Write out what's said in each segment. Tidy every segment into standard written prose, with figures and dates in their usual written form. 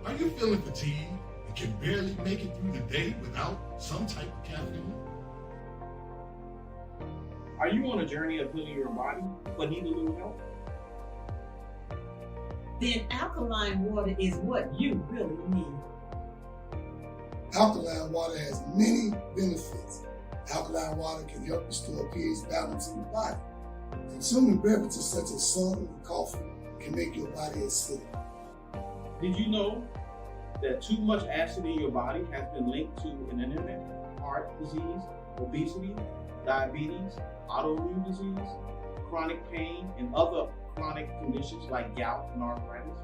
Are you feeling fatigued and can barely make it through the day without some type of caffeine? Are you on a journey of healing your body but need a little help? Then alkaline water is what you really need. Alkaline water has many benefits. Alkaline water can help restore pH balance in the body. Consuming beverages such as soda and coffee can make your body acidic. Did you know that too much acid in your body has been linked to an internet, heart disease, obesity, diabetes, autoimmune disease, chronic pain, and other chronic conditions like gout and arthritis?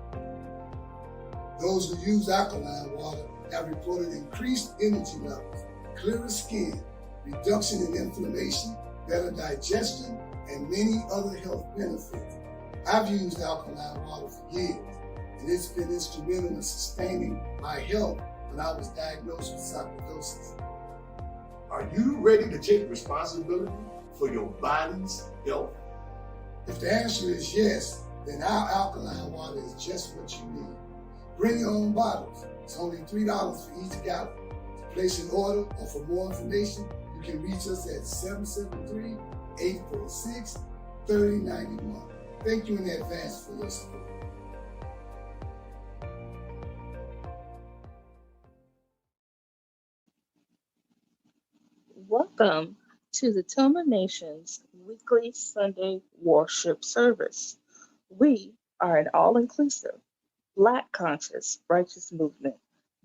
Those who use alkaline water have reported increased energy levels, clearer skin, reduction in inflammation, better digestion, and many other health benefits. I've used alkaline water for years, and it's been instrumental in sustaining my health when I was diagnosed with sarcoidosis. Are you ready to take responsibility for your body's health? If the answer is yes, then our alkaline water is just what you need. Bring your own bottles. It's only $3 for each gallon. To place an order or for more information, you can reach us at 773-846-3091. Thank you in advance for your support. Welcome to the TOMA Nation's weekly Sunday worship service. We are an all-inclusive, Black-conscious, righteous movement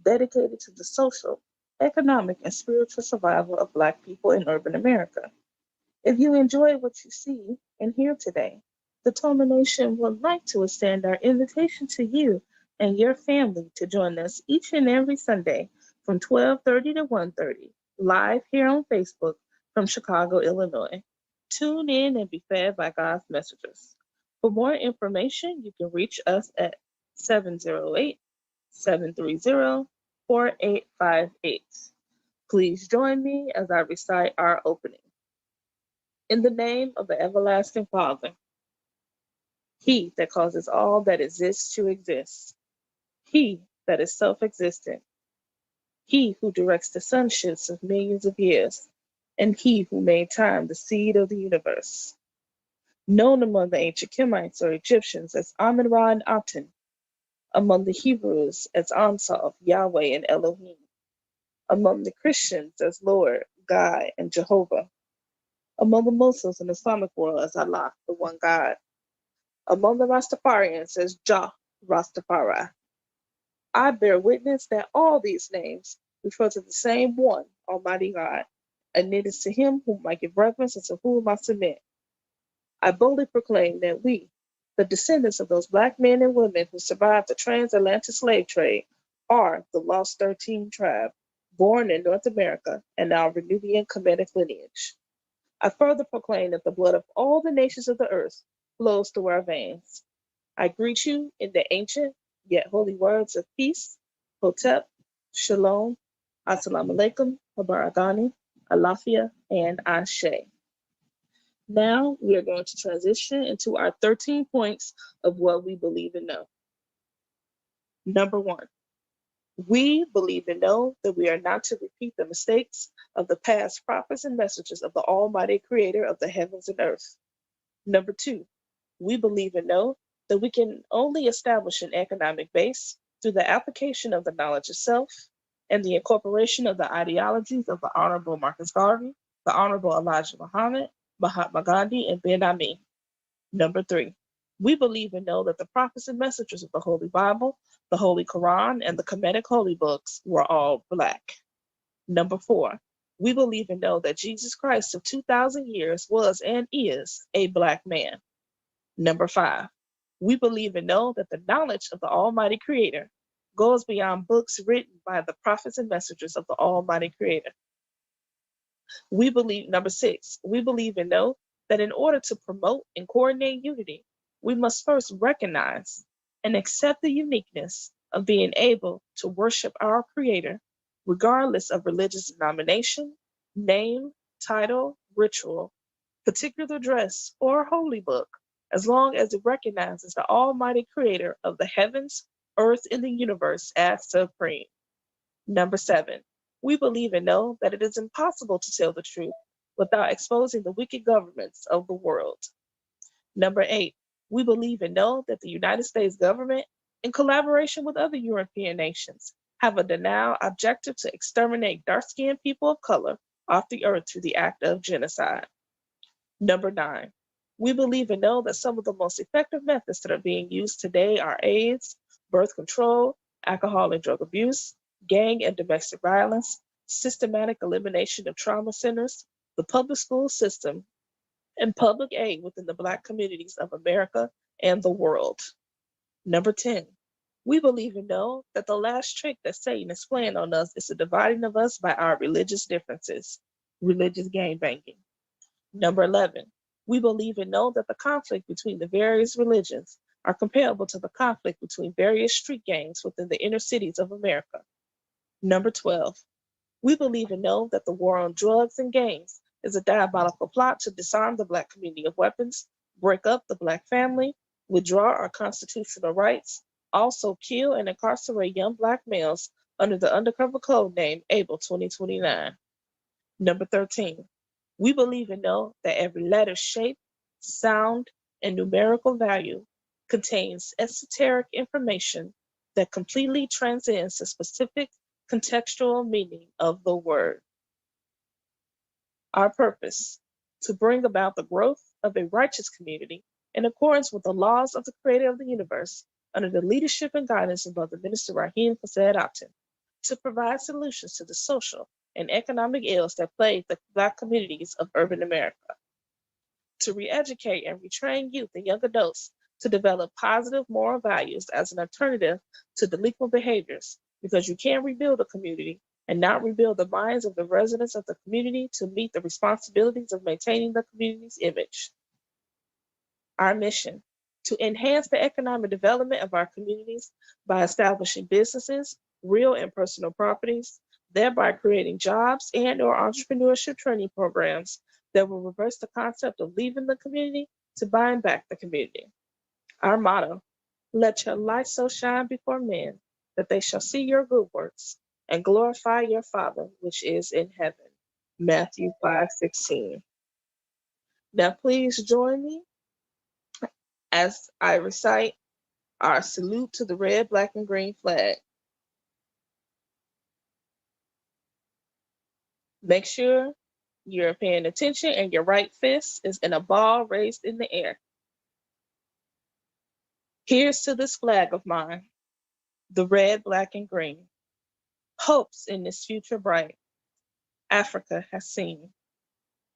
dedicated to the social, economic, and spiritual survival of Black people in urban America. If you enjoy what you see and hear today, the TOMA Nation would like to extend our invitation to you and your family to join us each and every Sunday from 12:30 to 1:30, live here on Facebook from Chicago, Illinois. Tune in and be fed by God's messengers. For more information, you can reach us at 708-730-4858. Please join me as I recite our opening. In the name of the everlasting Father, He that causes all that exists to exist, He that is self-existent, He who directs the sunshifts of millions of years, and He who made time the seed of the universe. Known among the ancient Kemites or Egyptians as Amun-Ra and Aton, among the Hebrews as Ansov, Yahweh, and Elohim, among the Christians as Lord, God, and Jehovah, among the Muslims and Islamic world as Allah, the one God, among the Rastafarians as Jah, Rastafari. I bear witness that all these names refer to the same one, Almighty God, and it is to Him whom I give reverence and to whom I submit. I boldly proclaim that we, the descendants of those Black men and women who survived the transatlantic slave trade, are the Lost 13 tribe, born in North America and our Renubian Kemetic lineage. I further proclaim that the blood of all the nations of the earth flows through our veins. I greet you in the ancient yet holy words of peace, Hotep, Shalom, Assalamu alaikum, Habaragani, Alafia, and Ashe. Now we are going to transition into our 13 points of what we believe and know. Number 1, We believe and know that we are not to repeat the mistakes of the past prophets and messengers of the Almighty Creator of the heavens and earth. Number two, we believe and know that we can only establish an economic base through the application of the knowledge of self and the incorporation of the ideologies of the Honorable Marcus Garvey, the Honorable Elijah Muhammad, Mahatma Gandhi, and Ben Ami. Number three, we believe and know that the prophets and messengers of the Holy Bible, the Holy Quran, and the Kemetic Holy Books were all Black. Number four, we believe and know that Jesus Christ of 2,000 years was and is a Black man. Number five, we believe and know that the knowledge of the Almighty Creator goes beyond books written by the prophets and messengers of the Almighty Creator. Number six, we believe and know that in order to promote and coordinate unity, we must first recognize and accept the uniqueness of being able to worship our Creator, regardless of religious denomination, name, title, ritual, particular dress, or holy book, as long as it recognizes the Almighty Creator of the heavens, earth, and the universe as supreme. Number seven, we believe and know that it is impossible to tell the truth without exposing the wicked governments of the world. Number eight, we believe and know that the United States government, in collaboration with other European nations, have a denial objective to exterminate dark-skinned people of color off the earth through the act of genocide. Number nine, we believe and know that some of the most effective methods that are being used today are AIDS, birth control, alcohol and drug abuse, gang and domestic violence, systematic elimination of trauma centers, the public school system, and public aid within the Black communities of America and the world. Number 10, we believe and know that the last trick that Satan is playing on us is the dividing of us by our religious differences, religious gangbanging. Number 11, we believe and know that the conflict between the various religions are comparable to the conflict between various street gangs within the inner cities of America. Number 12, we believe and know that the war on drugs and gangs is a diabolical plot to disarm the Black community of weapons, break up the Black family, withdraw our constitutional rights, also kill and incarcerate young Black males under the undercover code name Able 2029. Number 13, we believe and know that every letter, shape, sound, and numerical value contains esoteric information that completely transcends the specific contextual meaning of the word. Our purpose, to bring about the growth of a righteous community in accordance with the laws of the Creator of the universe under the leadership and guidance of Brother Minister Rahim Aton, to provide solutions to the social and economic ills that plague the Black communities of urban America, to re-educate and retrain youth and young adults to develop positive moral values as an alternative to delinquent behaviors, because you can't rebuild a community and not rebuild the minds of the residents of the community to meet the responsibilities of maintaining the community's image. Our mission, to enhance the economic development of our communities by establishing businesses, real and personal properties, thereby creating jobs and or entrepreneurship training programs that will reverse the concept of leaving the community to buying back the community. Our motto, let your light so shine before men that they shall see your good works and glorify your Father which is in heaven. Matthew 5:16. Now please join me as I recite our salute to the red, black, and green flag. Make sure you're paying attention and your right fist is in a ball raised in the air. Here's to this flag of mine, the red, black, and green. Hopes in this future bright, Africa has seen.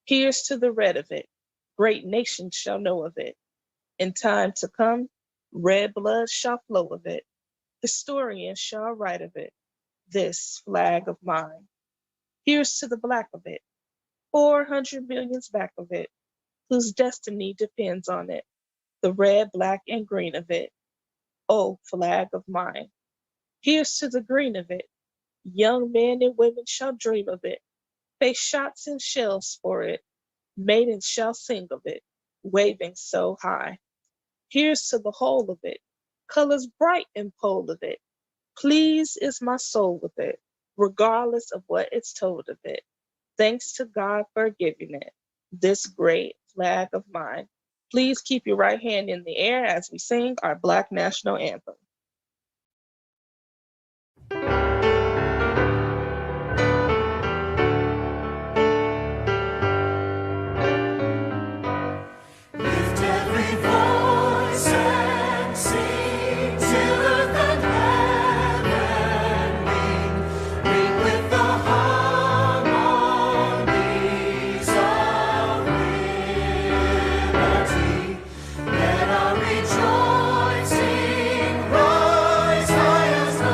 Here's to the red of it, great nations shall know of it. In time to come, red blood shall flow of it. Historians shall write of it, this flag of mine. Here's to the black of it, 400 millions back of it, whose destiny depends on it, the red, black, and green of it. Oh, flag of mine. Here's to the green of it. Young men and women shall dream of it, face shots and shells for it. Maidens shall sing of it, waving so high. Here's to the whole of it, colors bright and pole of it. Pleased is my soul with it, regardless of what it's told of it. Thanks to God for giving it, this great flag of mine. Please keep your right hand in the air as we sing our Black National Anthem. Lift every voice and sing till earth and heaven ring with the harmonies of liberty. Let our rejoicing rise high as the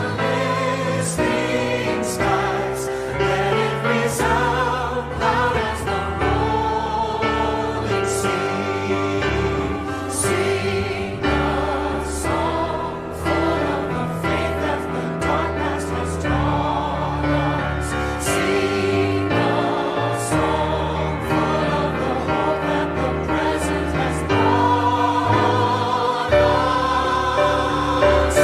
listening skies. Let it resound loud as the rolling sea. Sing a song full of the faith that the dark past has taught us. Sing a song full of the hope that the present has brought us.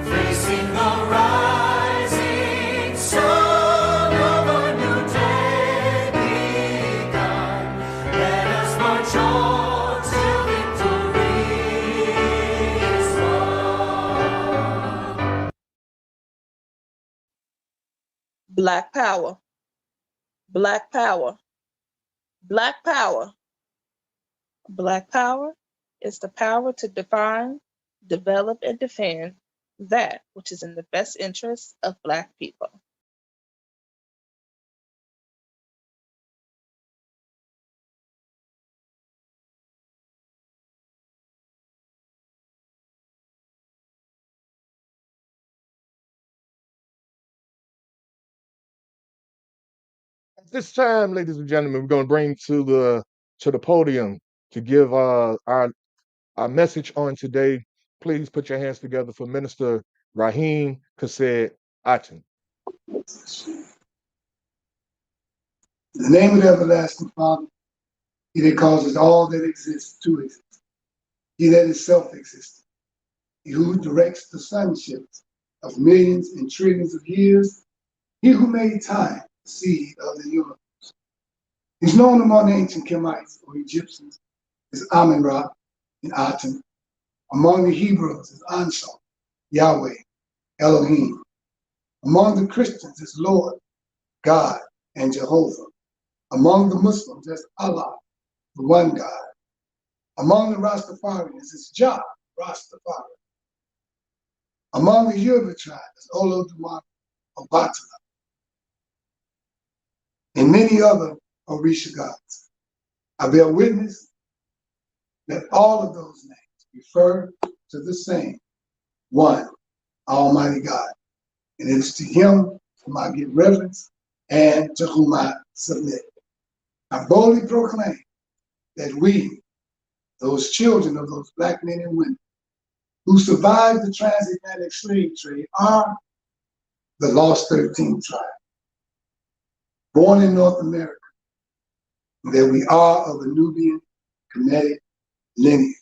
Facing the rising sun of a new day begun, let us march on till victory is won. Black power, black power, black power. Black power is the power to define, develop, and defend that which is in the best interest of Black people. At this time, ladies and gentlemen, we're going to bring to the podium to give our message on today. Please put your hands together for Minister Rahim Aton. In the name of the everlasting Father, he that causes all that exists to exist, he that is self-existent, he who directs the sunships of millions and trillions of years, he who made time, the seed of the universe. He's known among the ancient Kemites or Egyptians as Amun-Ra and Aton, among the Hebrews as Anshar, Yahweh, Elohim, among the Christians as Lord, God, and Jehovah, among the Muslims as Allah, the one God, among the Rastafarians as Jah, Rastafari, among the Yoruba tribe as Olodumare, Obatala, and many other Orisha gods. I bear witness that all of those names refer to the same one Almighty God, and it is to him whom I give reverence and to whom I submit. I boldly proclaim that we, those children of those Black men and women who survived the transatlantic slave trade, are the lost 13 tribe, born in North America, and that we are of a Nubian Kemetic lineage.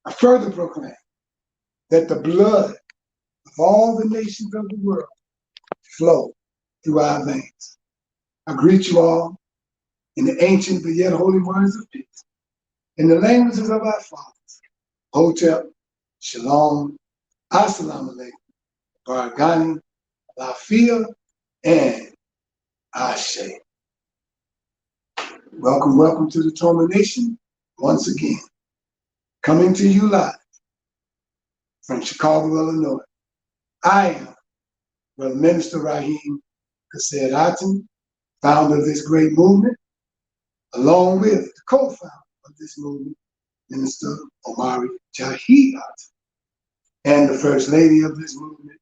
I further proclaim that the blood of all the nations of the world flow through our veins. I greet you all in the ancient but yet holy words of peace, in the languages of our fathers, Hotep, Shalom, Assalamu alaikum, Baragani, Lafia, and Ashe. Welcome, welcome to the TOMA Nation once again. Coming to you live from Chicago, Illinois. I am Brother Minister Rahim Aton, founder of this great movement, along with the co-founder of this movement, Minister Omari Jahi Aton, and the First Lady of this movement,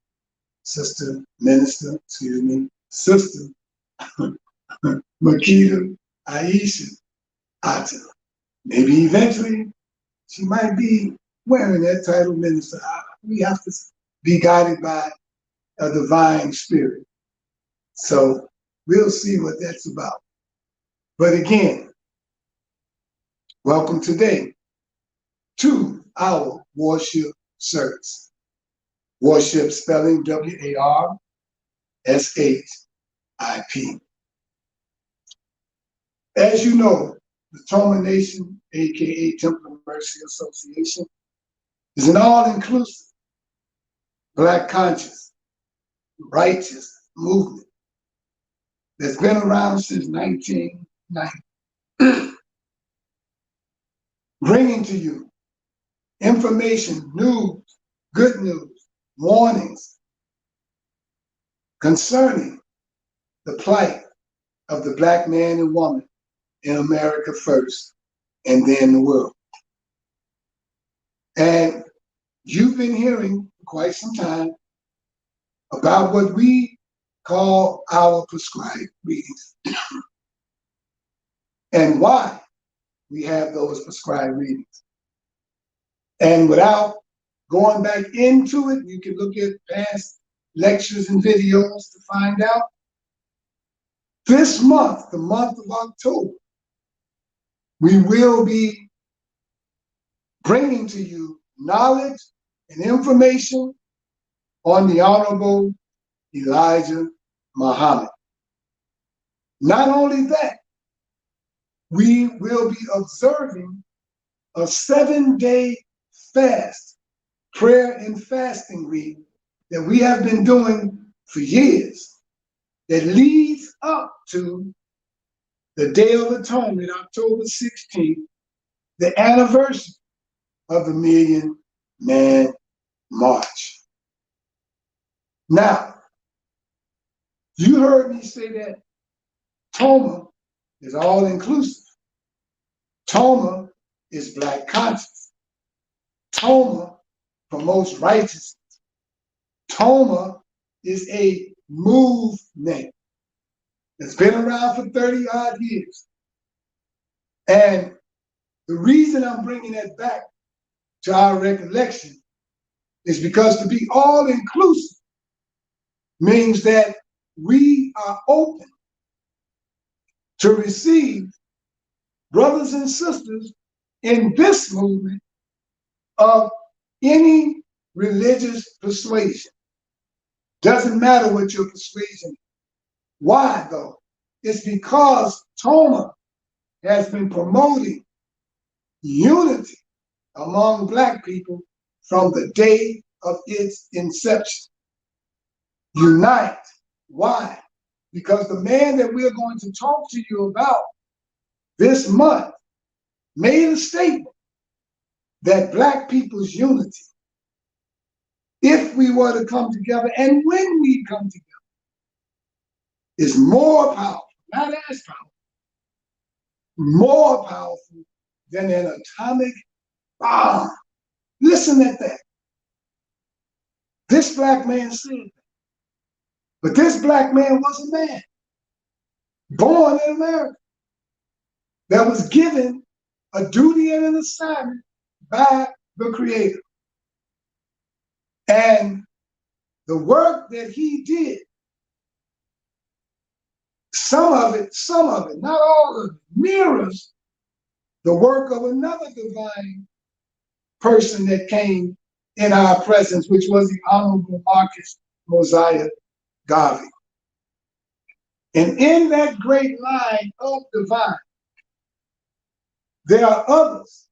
Sister Makita Aisha Aton. Maybe eventually she might be wearing that title, Minister. We have to be guided by a divine spirit. So we'll see what that's about. But again, welcome today to our worship service. WARSHIP spelling WARSHIP. As you know, the TOMA Nation, aka Temple of Mercy Association, is an all-inclusive, Black conscious, righteous movement that's been around since 1990, bringing to you information, news, good news, warnings concerning the plight of the Black man and woman in America first, and then the world. And you've been hearing for quite some time about what we call our prescribed readings and why we have those prescribed readings. And without going back into it, you can look at past lectures and videos to find out. This month, the month of October, we will be bringing to you knowledge and information on the Honorable Elijah Muhammad. Not only that, we will be observing a 7-day fast, prayer and fasting week that we have been doing for years, that leads up to the Day of Atonement, October 16th, the anniversary of the Million Man March. Now, you heard me say that TOMA is all inclusive. TOMA is Black conscious. TOMA promotes righteousness. TOMA is a movement that's been around for 30-odd years. And the reason I'm bringing that back to our recollection is because to be all inclusive means that we are open to receive brothers and sisters in this movement of any religious persuasion. Doesn't matter what your persuasion is. Why though? It's because TOMA has been promoting unity among Black people from the day of its inception. Unite. Why? Because the man that we're going to talk to you about this month made a statement that Black people's unity, if we were to come together and when we come together, is more powerful, not as powerful, more powerful than an atomic bomb. Listen at that. This Black man said that. But this Black man was a man born in America that was given a duty and an assignment by the Creator. And the work that he did, some of it, not all of it, mirrors the work of another divine person that came in our presence, which was the Honorable Marcus Mosiah Garvey. And in that great line of divine, there are others,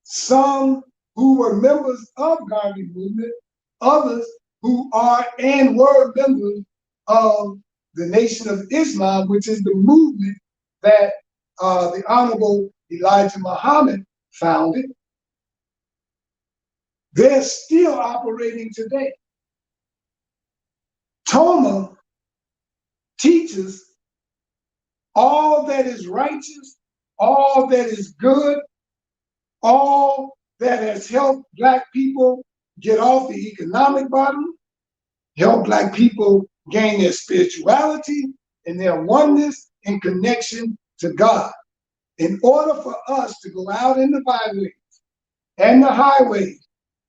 some who were members of Garvey movement, others who are and were members of the Nation of Islam, which is the movement that the Honorable Elijah Muhammad founded. They're still operating today. TOMA teaches all that is righteous, all that is good, all that has helped Black people get off the economic bottom, help Black people gain their spirituality and their oneness and connection to God. In order for us to go out in the byways and the highways,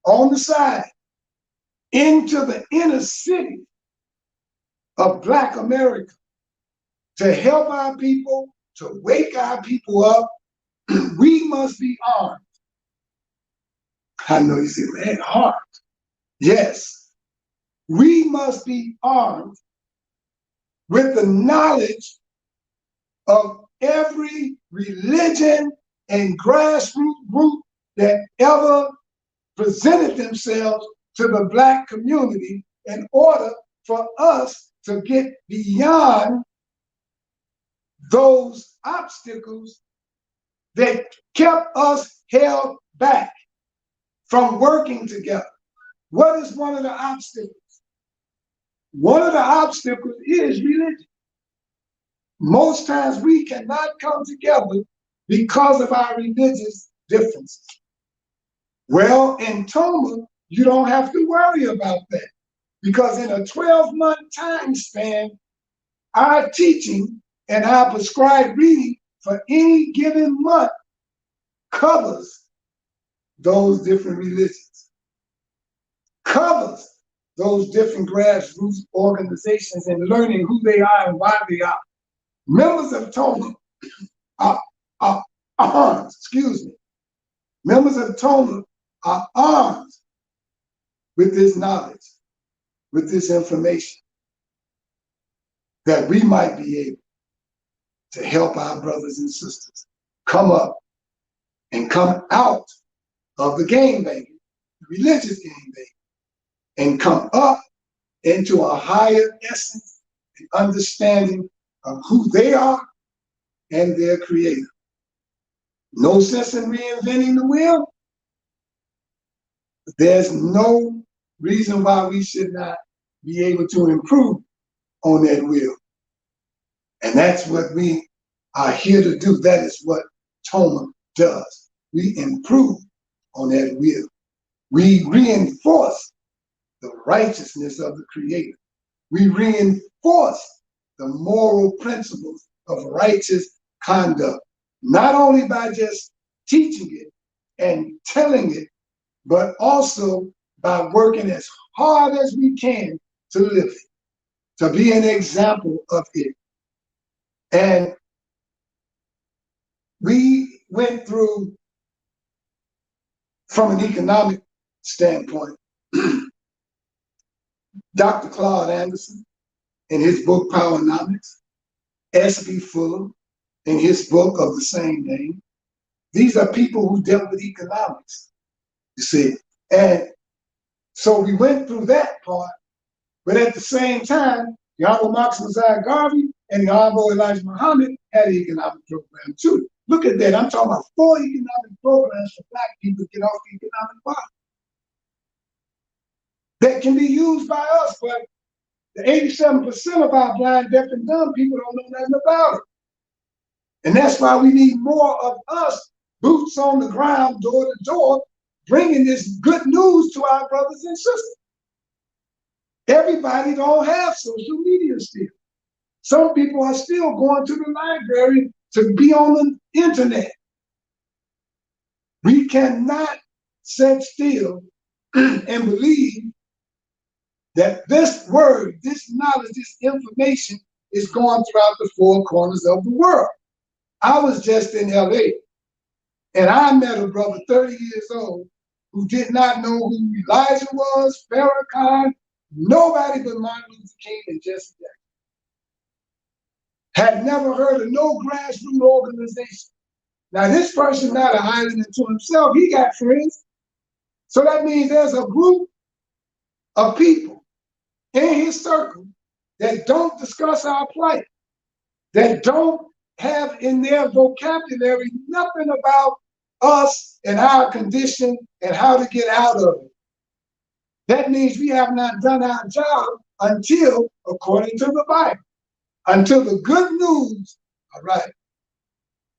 on the side, into the inner city of Black America, to help our people, to wake our people up, we must be armed. I know you say, man, armed. Yes, we must be armed with the knowledge of every religion and grassroots group that ever presented themselves to the Black community in order for us to get beyond those obstacles that kept us held back from working together. What is one of the obstacles? One of the obstacles is religion. Most times we cannot come together because of our religious differences. Well, in TOMA, you don't have to worry about that, because in a 12-month time span, our teaching and our prescribed reading for any given month covers those different religions, covers those different grassroots organizations, and learning who they are and why they are. Members of TOMA are armed, excuse me. Members of TOMA are armed with this knowledge, with this information, that we might be able to help our brothers and sisters come up and come out of the game banging, the religious game banging, and come up into a higher essence and understanding of who they are and their creator. No sense in reinventing the wheel. There's no reason why we should not be able to improve on that wheel. And that's what we are here to do. That is what TOMA does. We improve on that wheel. We reinforce the righteousness of the Creator. We reinforce the moral principles of righteous conduct, not only by just teaching it and telling it, but also by working as hard as we can to live it, to be an example of it. And we went through, from an economic standpoint, Dr. Claude Anderson in his book Powernomics, S.B. Fuller in his book of the same name. These are people who dealt with economics, you see. And so we went through that part, but at the same time, the Honorable Marcus Mosiah Garvey and the Honorable Elijah Muhammad had an economic program too. Look at that. I'm talking about 4 economic programs for Black people to get off the economic bottom that can be used by us, but the 87% of our blind, deaf, and dumb people don't know nothing about it. And that's why we need more of us, boots on the ground, door to door, bringing this good news to our brothers and sisters. Everybody don't have social media still. Some people are still going to the library to be on the internet. We cannot sit still and believe that this word, this knowledge, this information is going throughout the 4 corners of the world. I was just in LA, and I met a brother 30 years old who did not know who Elijah was, Farrakhan, nobody but Martin Luther King and Jesse Jackson. Had never heard of no grassroots organization. Now this person not an island unto himself, he got friends. So that means there's a group of people in his circle that don't discuss our plight, that don't have in their vocabulary nothing about us and our condition and how to get out of it. That means we have not done our job until, according to the Bible, until the good news, all right,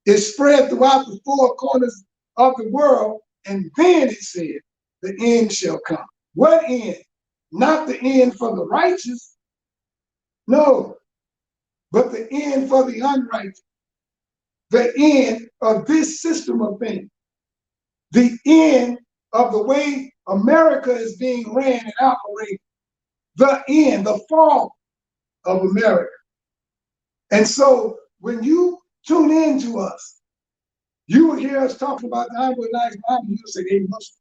is spread throughout the 4 corners of the world, and then it said, the end shall come. What end? Not the end for the righteous, no, but the end for the unrighteous. The end of this system of things. The end of the way America is being ran and operated. The end, the fall of America. And so when you tune in to us, you will hear us talking about the Honorable Elijah Muhammad, you'll say, hey, Muslim.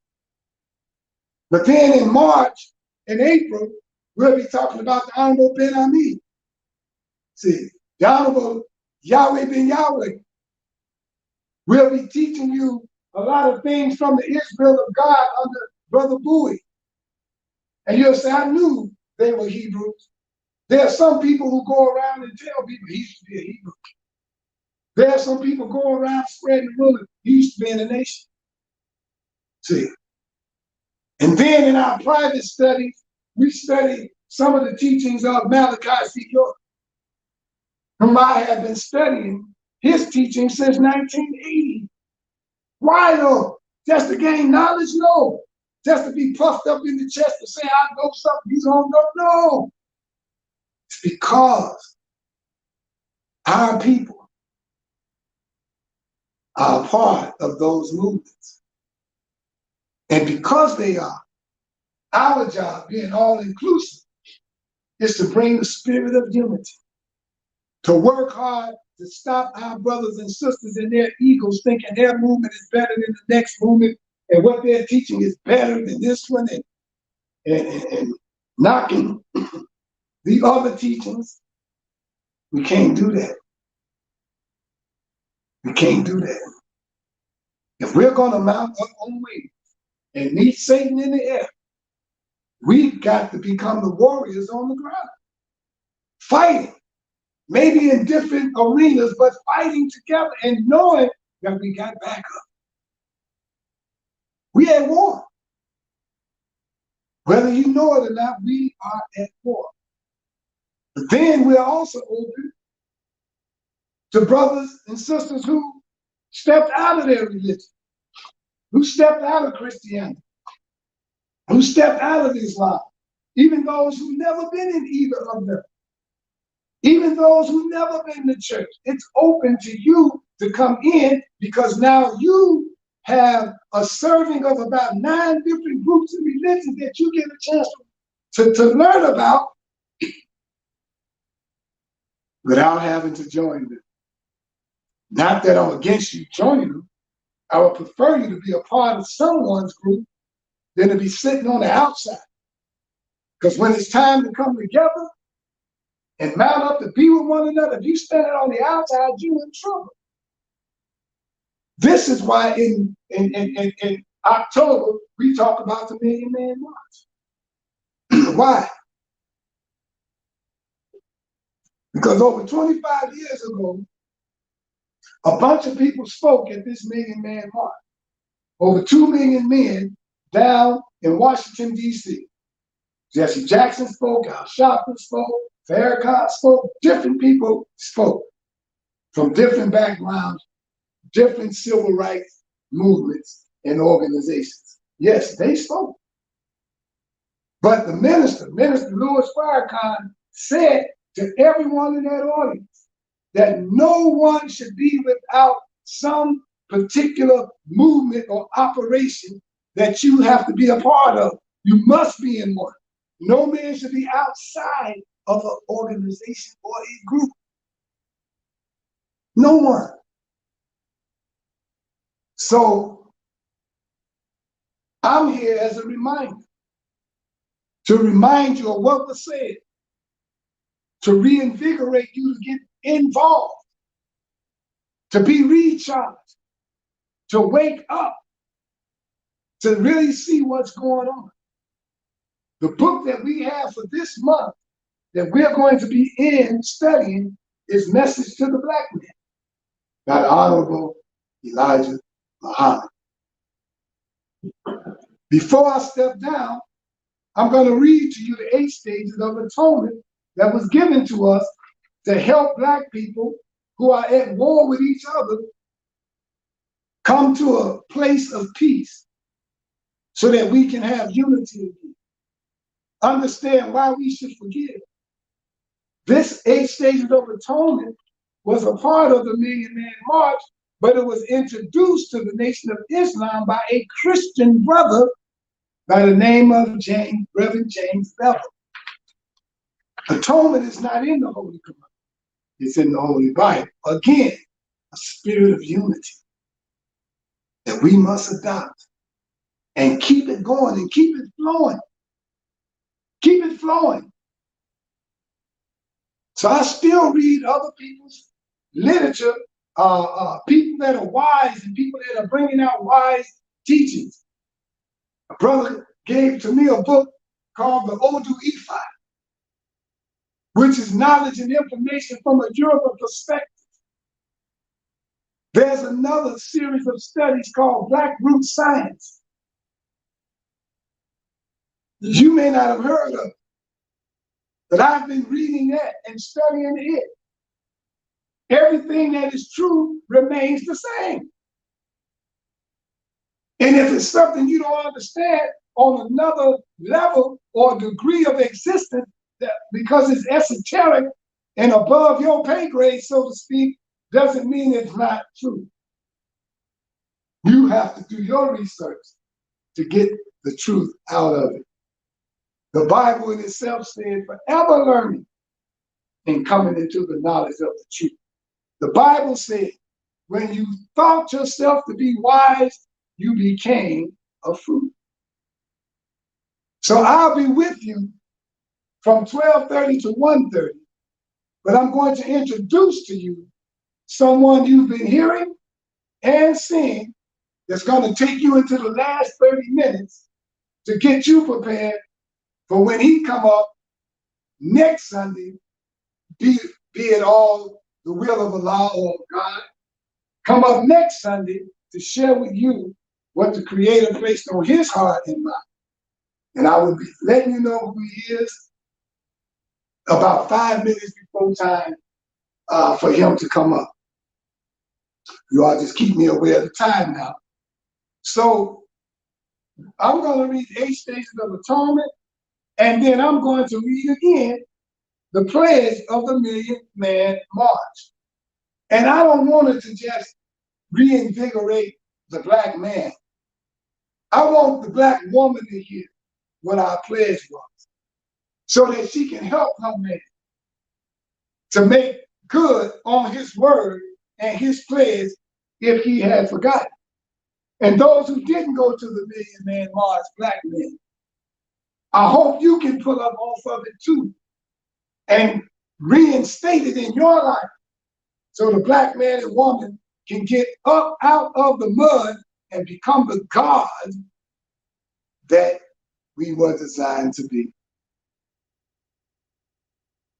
But then in March and April, we'll be talking about the Honorable Ben Ami. See, the Honorable Yahweh Ben Yahweh. We'll be teaching you a lot of things from the Israel of God under Brother Bowie. And you'll say, I knew they were Hebrews. There are some people who go around and tell people he used to be a Hebrew. There are some people go around spreading the rumor he used to be in a nation. See. And then in our private studies, we study some of the teachings of Malachi C. York, whom I have been studying his teaching since 1980. Why though? Just to gain knowledge? No. Just to be puffed up in the chest to say I know something you don't know? No. It's because our people are a part of those movements. And because they are, our job, being all-inclusive, is to bring the spirit of unity, to work hard to stop our brothers and sisters in their egos thinking their movement is better than the next movement and what they're teaching is better than this one and knocking the other teachings. We can't do that. We can't do that. If we're going to mount up on wings and meet Satan in the air, we've got to become the warriors on the ground, fighting, maybe in different arenas, but fighting together and knowing that we got backup. We at war. Whether you know it or not, we are at war. But then we're also open to brothers and sisters who stepped out of their religion, who stepped out of Christianity, who stepped out of Islam, even those who never been in either of them, even those who never been to church. It's open to you to come in because now you have a serving of about 9 different groups and religions that you get a chance to learn about without having to join them. Not that I'm against you joining them. I would prefer you to be a part of someone's group than to be sitting on the outside. Because when it's time to come together and mount up to be with one another, if you standing on the outside, you're in trouble. This is why in October, we talk about the Million Man March. Why? Because over 25 years ago, a bunch of people spoke at this Million Man March. Over 2 million men down in Washington, D.C. Jesse Jackson spoke, Al Sharpton spoke, Farrakhan spoke, different people spoke from different backgrounds, different civil rights movements and organizations. Yes, they spoke. But the Minister Louis Farrakhan, said to everyone in that audience that no one should be without some particular movement or operation that you have to be a part of. You must be in one. No man should be outside of an organization or a group. No one. So I'm here as a reminder, to remind you of what was said, to reinvigorate you to get involved, to be recharged, to wake up, to really see what's going on. The book that we have for this month that we're going to be studying is Message to the Black Man by the Honorable Elijah Muhammad. Before I step down, I'm going to read to you the 8 stages of atonement that was given to us to help Black people who are at war with each other come to a place of peace so that we can have unity again. Understand why we should forgive. This 8 stages of atonement was a part of the Million Man March, but it was introduced to the Nation of Islam by a Christian brother by the name of Reverend James Bevel. Atonement is not in the Holy Quran. It's in the Holy Bible. Again, a spirit of unity that we must adopt and keep it going and keep it flowing. Keep it flowing. So I still read other people's literature, people that are wise and people that are bringing out wise teachings. A brother gave to me a book called the Odu Ifa, which is knowledge and information from a Yoruba perspective. There's another series of studies called Black Root Science. You may not have heard of it, but I've been reading that and studying it. Everything that is true remains the same. And if it's something you don't understand on another level or degree of existence, that because it's esoteric and above your pay grade, so to speak, doesn't mean it's not true. You have to do your research to get the truth out of it. The Bible in itself said, forever learning and coming into the knowledge of the truth. The Bible said, when you thought yourself to be wise, you became a fool. So I'll be with you from 12:30 to 1:30, but I'm going to introduce to you someone you've been hearing and seeing that's going to take you into the last 30 minutes to get you prepared for when he come up next Sunday, be it all the will of Allah or God, come up next Sunday to share with you what the Creator placed on his heart and mind. And I will be letting you know who he is about 5 minutes before time for him to come up. You all just keep me aware of the time now. So I'm going to read 8 stages of atonement, and then I'm going to read again the pledge of the Million Man March. And I don't want it to just reinvigorate the black man. I want the black woman to hear what our pledge was, so that she can help her man to make good on his word and his pledge if he had forgotten. And those who didn't go to the Million Man March, black men, I hope you can pull up off of it too and reinstate it in your life so the black man and woman can get up out of the mud and become the God that we were designed to be.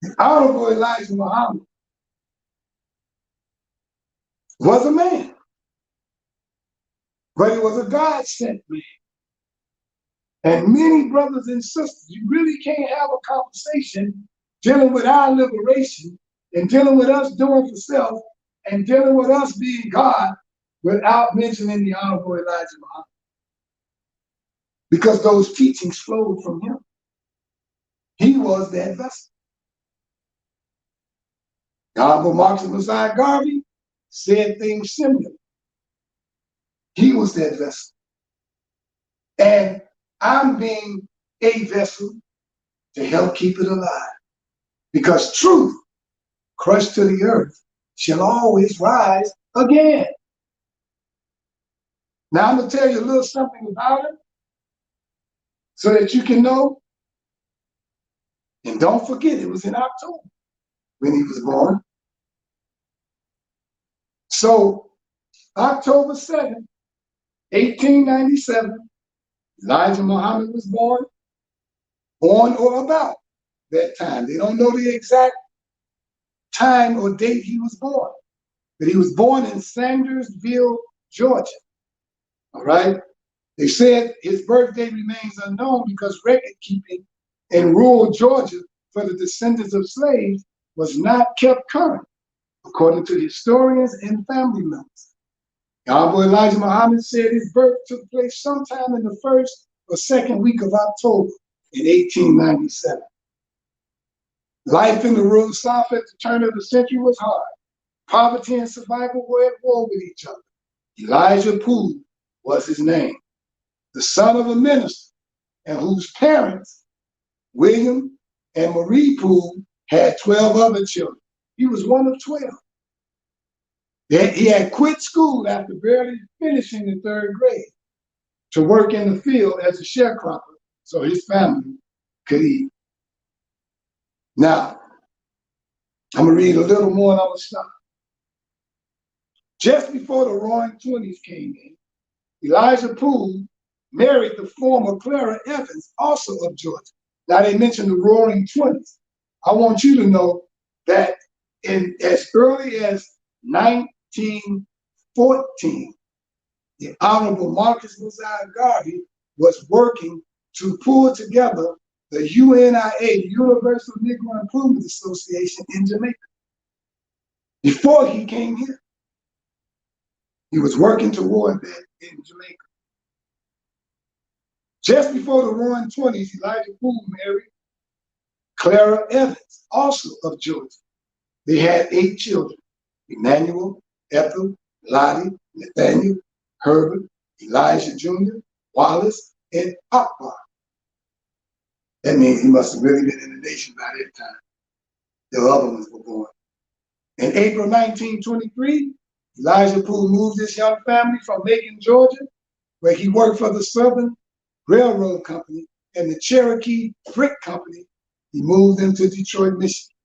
The Honorable Elijah Muhammad was a man, but he was a God-sent man. And many brothers and sisters, you really can't have a conversation dealing with our liberation and dealing with us doing for self and dealing with us being God without mentioning the Honorable Elijah Muhammad. Because those teachings flowed from him. He was that vessel. The Honorable Marcus Messiah Garvey said things similar. He was that vessel. And I'm being a vessel to help keep it alive. Because truth, crushed to the earth, shall always rise again. Now I'm going to tell you a little something about him so that you can know. And don't forget, it was in October when he was born. So October 7th, 1897, Elijah Muhammad was born or about that time. They don't know the exact time or date he was born, but he was born in Sandersville, Georgia. All right? They said his birthday remains unknown because record keeping in rural Georgia for the descendants of slaves was not kept current, according to historians and family members. Honorable Elijah Muhammad said his birth took place sometime in the first or second week of October in 1897. Life in the rural South at the turn of the century was hard. Poverty and survival were at war with each other. Elijah Poole was his name, the son of a minister, and whose parents, William and Marie Poole, had 12 other children. He was one of 12. He had quit school after barely finishing the 3rd grade. to work in the field as a sharecropper so his family could eat. Now, I'm going to read a little more and I'm going to stop. Just before the Roaring Twenties came in, Elijah Poole married the former Clara Evans, also of Georgia. Now they mentioned the Roaring Twenties. I want you to know that in as early as 1914, the Honorable Marcus Mosiah Garvey was working to pull together the UNIA, the Universal Negro Improvement Association in Jamaica. Before he came here, he was working toward that in Jamaica. Just before the Roaring Twenties, Elijah Poole married Clara Evans, also of Georgia. They had 8 children: Emmanuel, Ethel, Lottie, Nathaniel, Herbert, Elijah Jr., Wallace, and Akbar. That means he must have really been in the nation by that time. The other ones were born. In April 1923, Elijah Poole moved his young family from Macon, Georgia, where he worked for the Southern Railroad Company and the Cherokee Brick Company. He moved them to Detroit, Michigan.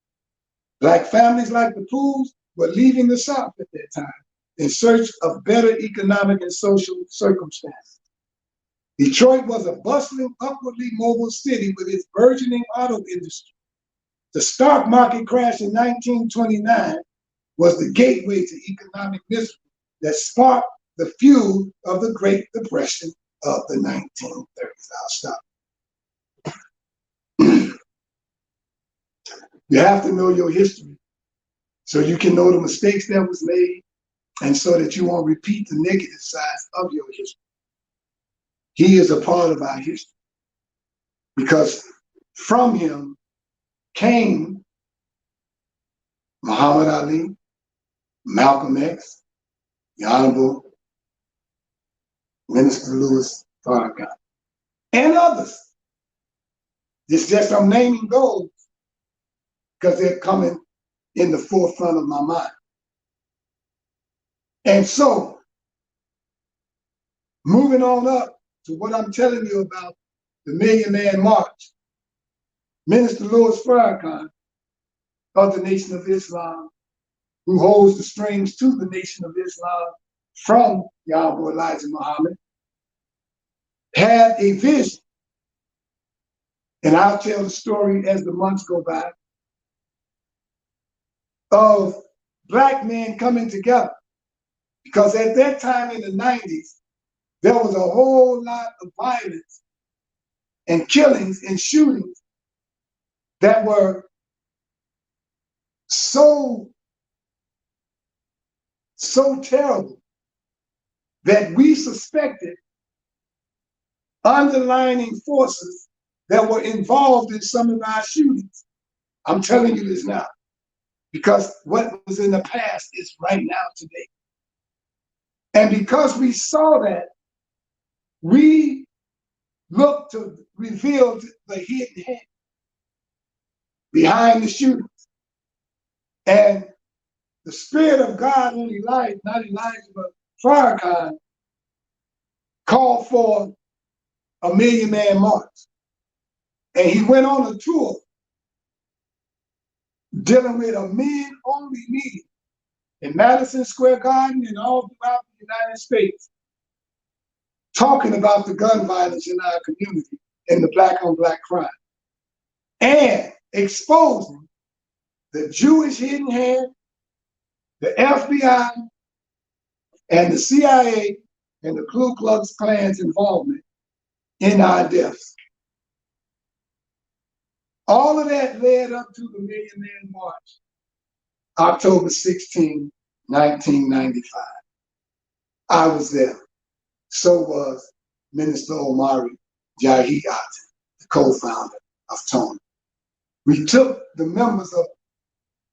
Black families like the Pooles were leaving the South at that time in search of better economic and social circumstances. Detroit was a bustling, upwardly mobile city with its burgeoning auto industry. The stock market crash in 1929 was the gateway to economic misery that sparked the fuel of the Great Depression of the 1930s. I'll stop. You have to know your history so you can know the mistakes that was made and so that you won't repeat the negative sides of your history. He is a part of our history because from him came Muhammad Ali, Malcolm X, the Honorable Minister Louis Farrakhan, and others. It's just I'm naming those because they're coming in the forefront of my mind. And so, moving on up to what I'm telling you about the Million Man March, Minister Louis Farrakhan of the Nation of Islam, who holds the strings to the Nation of Islam from Yahweh Elijah Muhammad, had a vision. And I'll tell the story as the months go by of Black men coming together. Because at that time in the 90s, there was a whole lot of violence and killings and shootings that were so terrible that we suspected underlying forces that were involved in some of our shootings. I'm telling you this now, because what was in the past is right now today. And because we saw that, we looked to reveal the hidden hand behind the shootings. And the Spirit of God on Elijah, not Elijah, but Farrakhan, called for a Million Man March. And he went on a tour dealing with a men-only meeting in Madison Square Garden and all throughout the United States, talking about the gun violence in our community and the black-on-black crime, and exposing the Jewish hidden hand, the FBI, and the CIA and the Ku Klux Klan's involvement in our deaths. All of that led up to the Million Man March, October 16, 1995. I was there. So was Minister Omari Jahi Aton, the co-founder of TOMA. We took the members of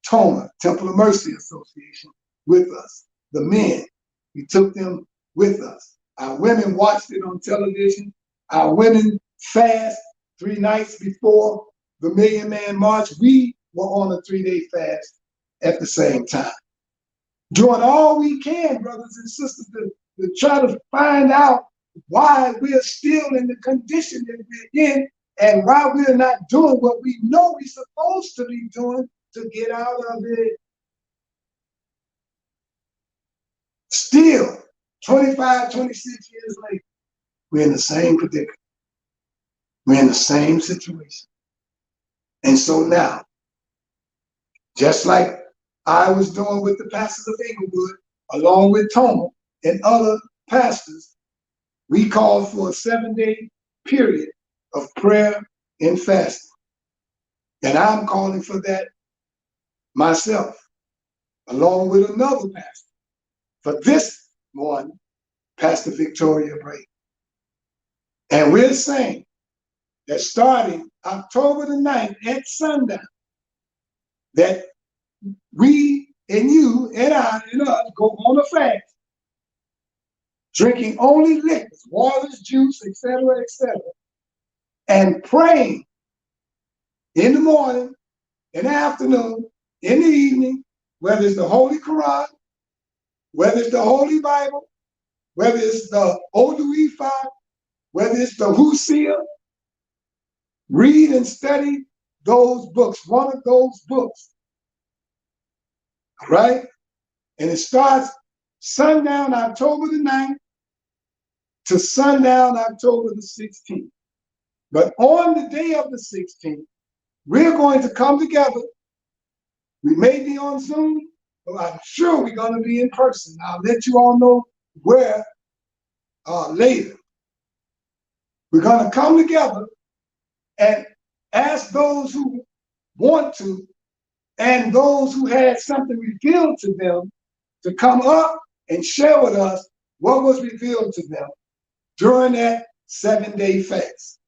TOMA, Temple of Mercy Association, with us. The men, we took them with us. Our women watched it on television. Our women fast 3 nights before the Million Man March. We were on a 3-day fast at the same time. Doing all we can, brothers and sisters, to try to find out why we're still in the condition that we're in and why we're not doing what we know we're supposed to be doing to get out of it. Still, 25, 26 years later, we're in the same predicament. We're in the same situation. And so now, just like I was doing with the pastors of Inglewood, along with TOMA and other pastors, we called for a 7-day period of prayer and fasting. And I'm calling for that myself, along with another pastor. For this one, Pastor Victoria Bray. And we're saying that starting October the 9th at sundown, that we and you and I and us go on a fast, drinking only liquids, waters, juice, etc., and praying in the morning, in the afternoon, in the evening, whether it's the Holy Quran, whether it's the Holy Bible, whether it's the Oduifa, whether it's the Husia, read and study those books, one of those books, right? And it starts sundown October the 9th to sundown October the 16th. But on the day of the 16th, we're going to come together. We may be on Zoom, but I'm sure we're going to be in person. I'll let you all know where later. We're going to come together and ask those who want to and those who had something revealed to them to come up and share with us what was revealed to them during that 7-day fast.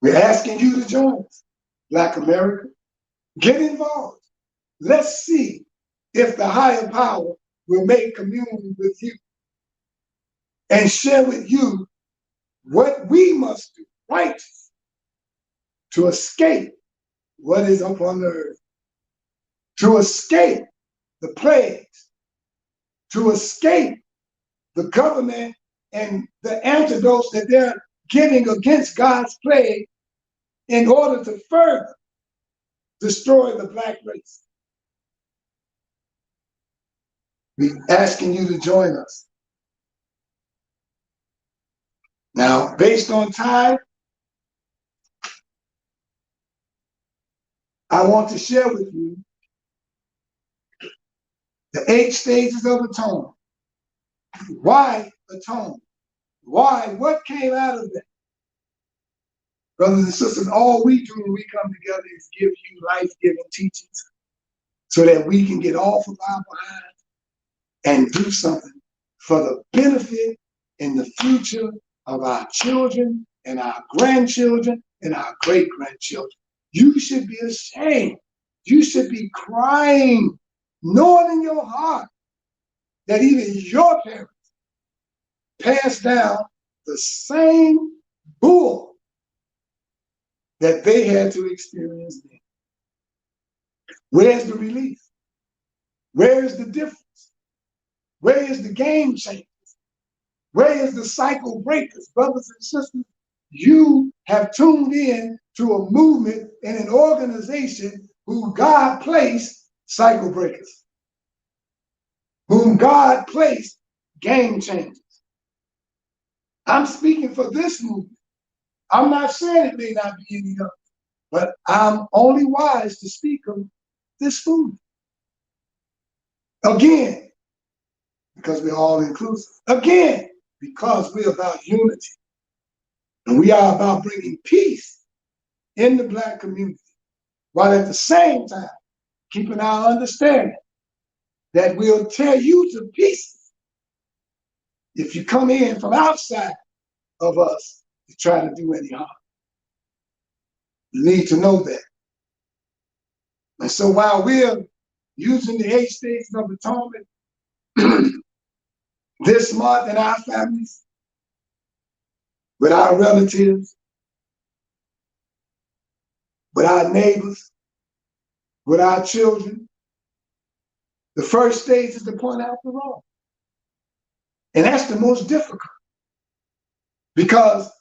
We're asking you to join us, Black America. Get involved. Let's see if the higher power will make communion with you and share with you what we must do, righteous, to escape what is upon the earth, to escape the plagues, to escape the government and the antidotes that they're giving against God's plague in order to further destroy the Black race. We're asking you to join us. Now, based on time, I want to share with you the 8 stages of atonement. Why atone? Why? What came out of that? Brothers and sisters, all we do when we come together is give you life-giving teachings so that we can get off of our behinds and do something for the benefit in the future of our children and our grandchildren and our great-grandchildren. You should be ashamed. You should be crying, knowing in your heart that even your parents passed down the same bull that they had to experience then. Where's the relief? Where is the difference? Where is the game changers? Where is the cycle breakers? Brothers and sisters, you have tuned in to a movement and an organization who God placed cycle breakers, whom God placed game changers. I'm speaking for this movement. I'm not saying it may not be any other, but I'm only wise to speak of this movement. Again, because we're all inclusive. Again, because we're about unity. And we are about bringing peace in the Black community, while at the same time keeping our understanding that we'll tear you to pieces if you come in from outside of us to try to do any harm. You need to know that. And so while we're using the 8 stages of atonement this month in our families, with our relatives, with our neighbors, with our children, the first stage is to point out the wrong And that's the most difficult, because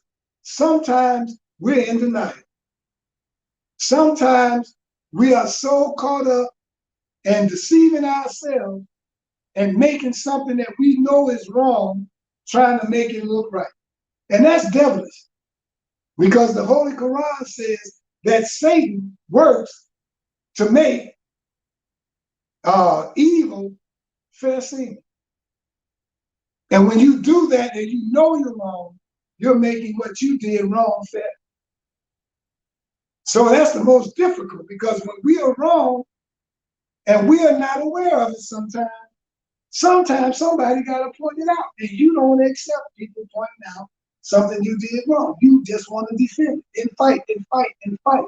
sometimes we're in denial. Sometimes we are so caught up in deceiving ourselves and making something that we know is wrong, trying to make it look right. And that's devilish, because the Holy Quran says that Satan works to make evil fair seeming. And when you do that and you know you're wrong, you're making what you did wrong fair. So that's the most difficult, because when we are wrong and we are not aware of it sometimes somebody got to point it out, and you don't accept people pointing out something you did wrong. You just want to defend it and fight and fight and fight.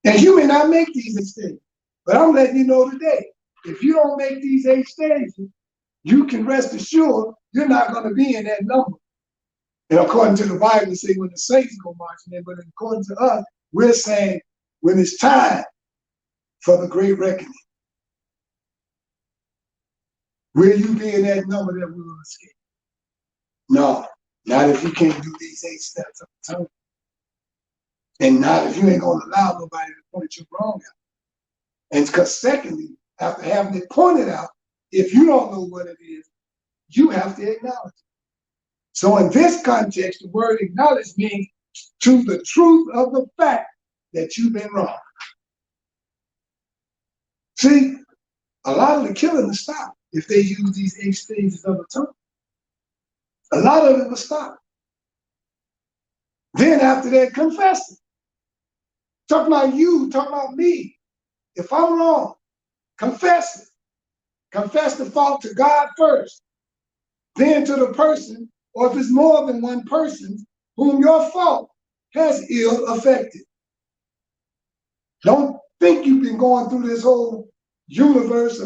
And you may not make these mistakes, but I'm letting you know today, if you don't make these 8 stages, you can rest assured you're not going to be in that number. And according to the Bible, say when the saints go marching in, but according to us, we're saying when it's time for the great reckoning, will you be in that number that we will escape? No, not if you can't do these 8 steps of atonement. And not if you ain't going to allow nobody to point you wrong out. And because secondly, after having it pointed out, if you don't know what it is, you have to acknowledge it. So in this context, the word acknowledge means to the truth of the fact that you've been wrong. See, a lot of the killing will stop if they use these 8 stages of atonement. A lot of it will stop. Then after that, confess it. Talk about you, talk about me. If I'm wrong, confess it. Confess the fault to God first, then to the person, or if it's more than one person, whom your fault has ill affected. Don't think you've been going through this whole universe,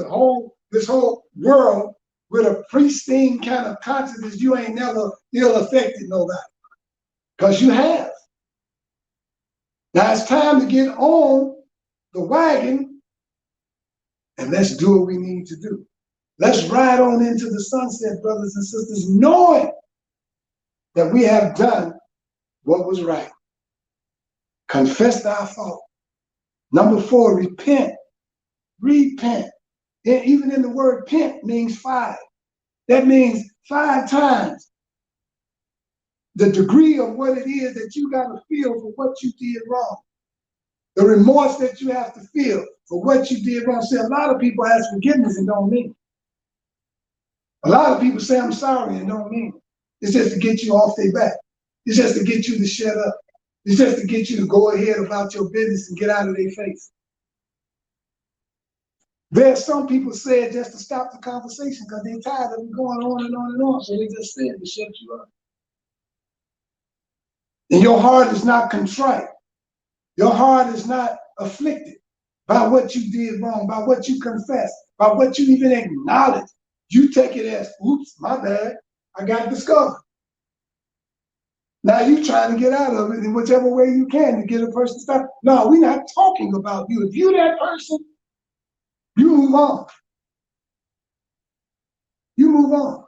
this whole world with a pristine kind of consciousness. You ain't never ill affected nobody, because you have. Now it's time to get on the wagon and let's do what we need to do. Let's ride on into the sunset, brothers and sisters, knowing that we have done what was right. Confess our fault. Number 4, repent. Repent. And even in the word pent means 5. That means 5 times the degree of what it is that you got to feel for what you did wrong. The remorse that you have to feel for what you did wrong. See, a lot of people ask forgiveness and don't mean it. A lot of people say I'm sorry and don't mean it. It's just to get you off their back. It's just to get you to shut up. It's just to get you to go ahead about your business and get out of their face. There are some people say it just to stop the conversation because they're tired of it going on and on and on. So they just say it to shut you up. And your heart is not contrite. Your heart is not afflicted by what you did wrong, by what you confessed, by what you even acknowledge. You take it as, oops, my bad, I got discovered. Now you trying to get out of it in whichever way you can to get a person to stop. No, we're not talking about you. If you that person, you move on. You move on.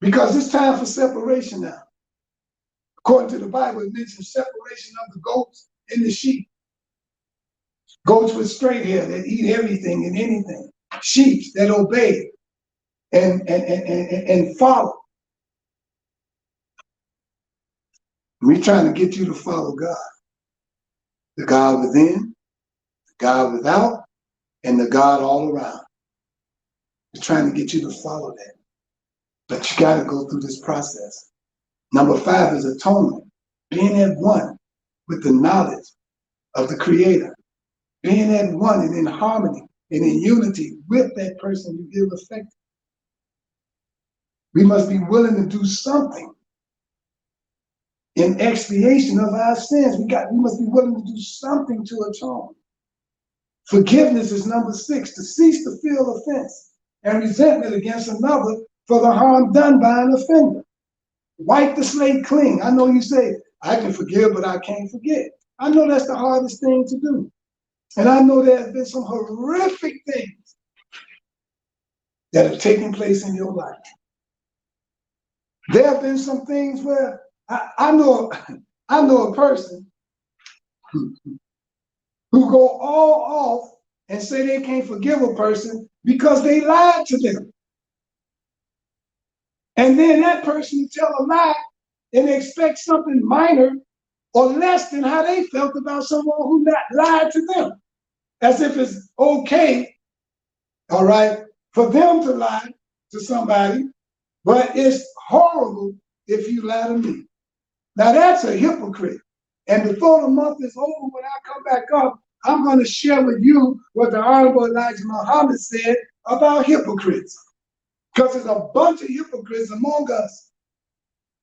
Because it's time for separation now. According to the Bible, it mentions separation of the goats and the sheep. Goats with straight hair that eat everything and anything. Sheep that obey and follow. We're trying to get you to follow God. The God within, the God without, and the God all around. We're trying to get you to follow that. But you got to go through this process. Number 5 is atonement. Being at one with the knowledge of the Creator. Being at one and in harmony and in unity with that person you feel affected. We must be willing to do something in expiation of our sins. We must be willing to do something to atone. Forgiveness is number 6, to cease to feel offense and resentment against another for the harm done by an offender. Wipe the slate clean. I know you say, I can forgive, but I can't forget. I know that's the hardest thing to do. And I know there have been some horrific things that have taken place in your life. There have been some things where I know a person who go all off and say they can't forgive a person because they lied to them. And then that person will tell a lie and expect something minor or less than how they felt about someone who not lied to them. As if it's okay, all right, for them to lie to somebody, but it's horrible if you lie to me. Now that's a hypocrite. And before the month is over, when I come back up, I'm going to share with you what the Honorable Elijah Muhammad said about hypocrites. Because there's a bunch of hypocrites among us.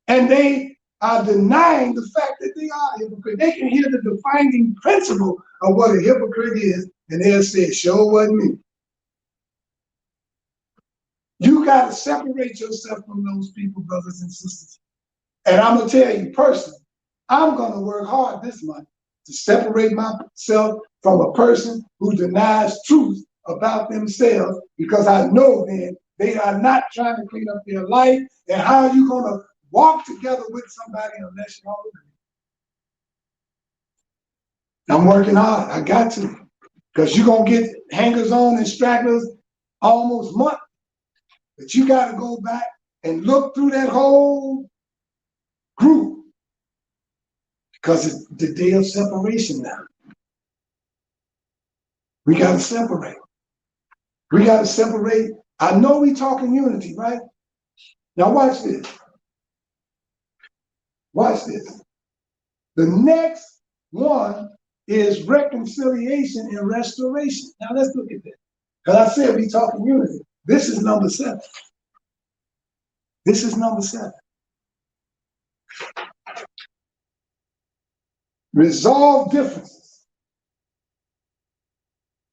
And they are denying the fact that they are hypocrites. They can hear the defining principle of what a hypocrite is, and they'll say, sure wasn't me. You got to separate yourself from those people, brothers and sisters. And I'm going to tell you personally, I'm going to work hard this month to separate myself from a person who denies truth about themselves, because I know then they are not trying to clean up their life. And how are you going to walk together with somebody unless you all agree? I'm working hard. I got to. Because you're going to get hangers on and stragglers almost monthly. But you got to go back and look through that whole group, because it's the day of separation now. We got to separate. We got to separate. I know we talking unity, right? Now watch this. Watch this. The next one is reconciliation and restoration. Now let's look at this. Because I said we talking unity. This is number 7. This is number 7. Resolve differences.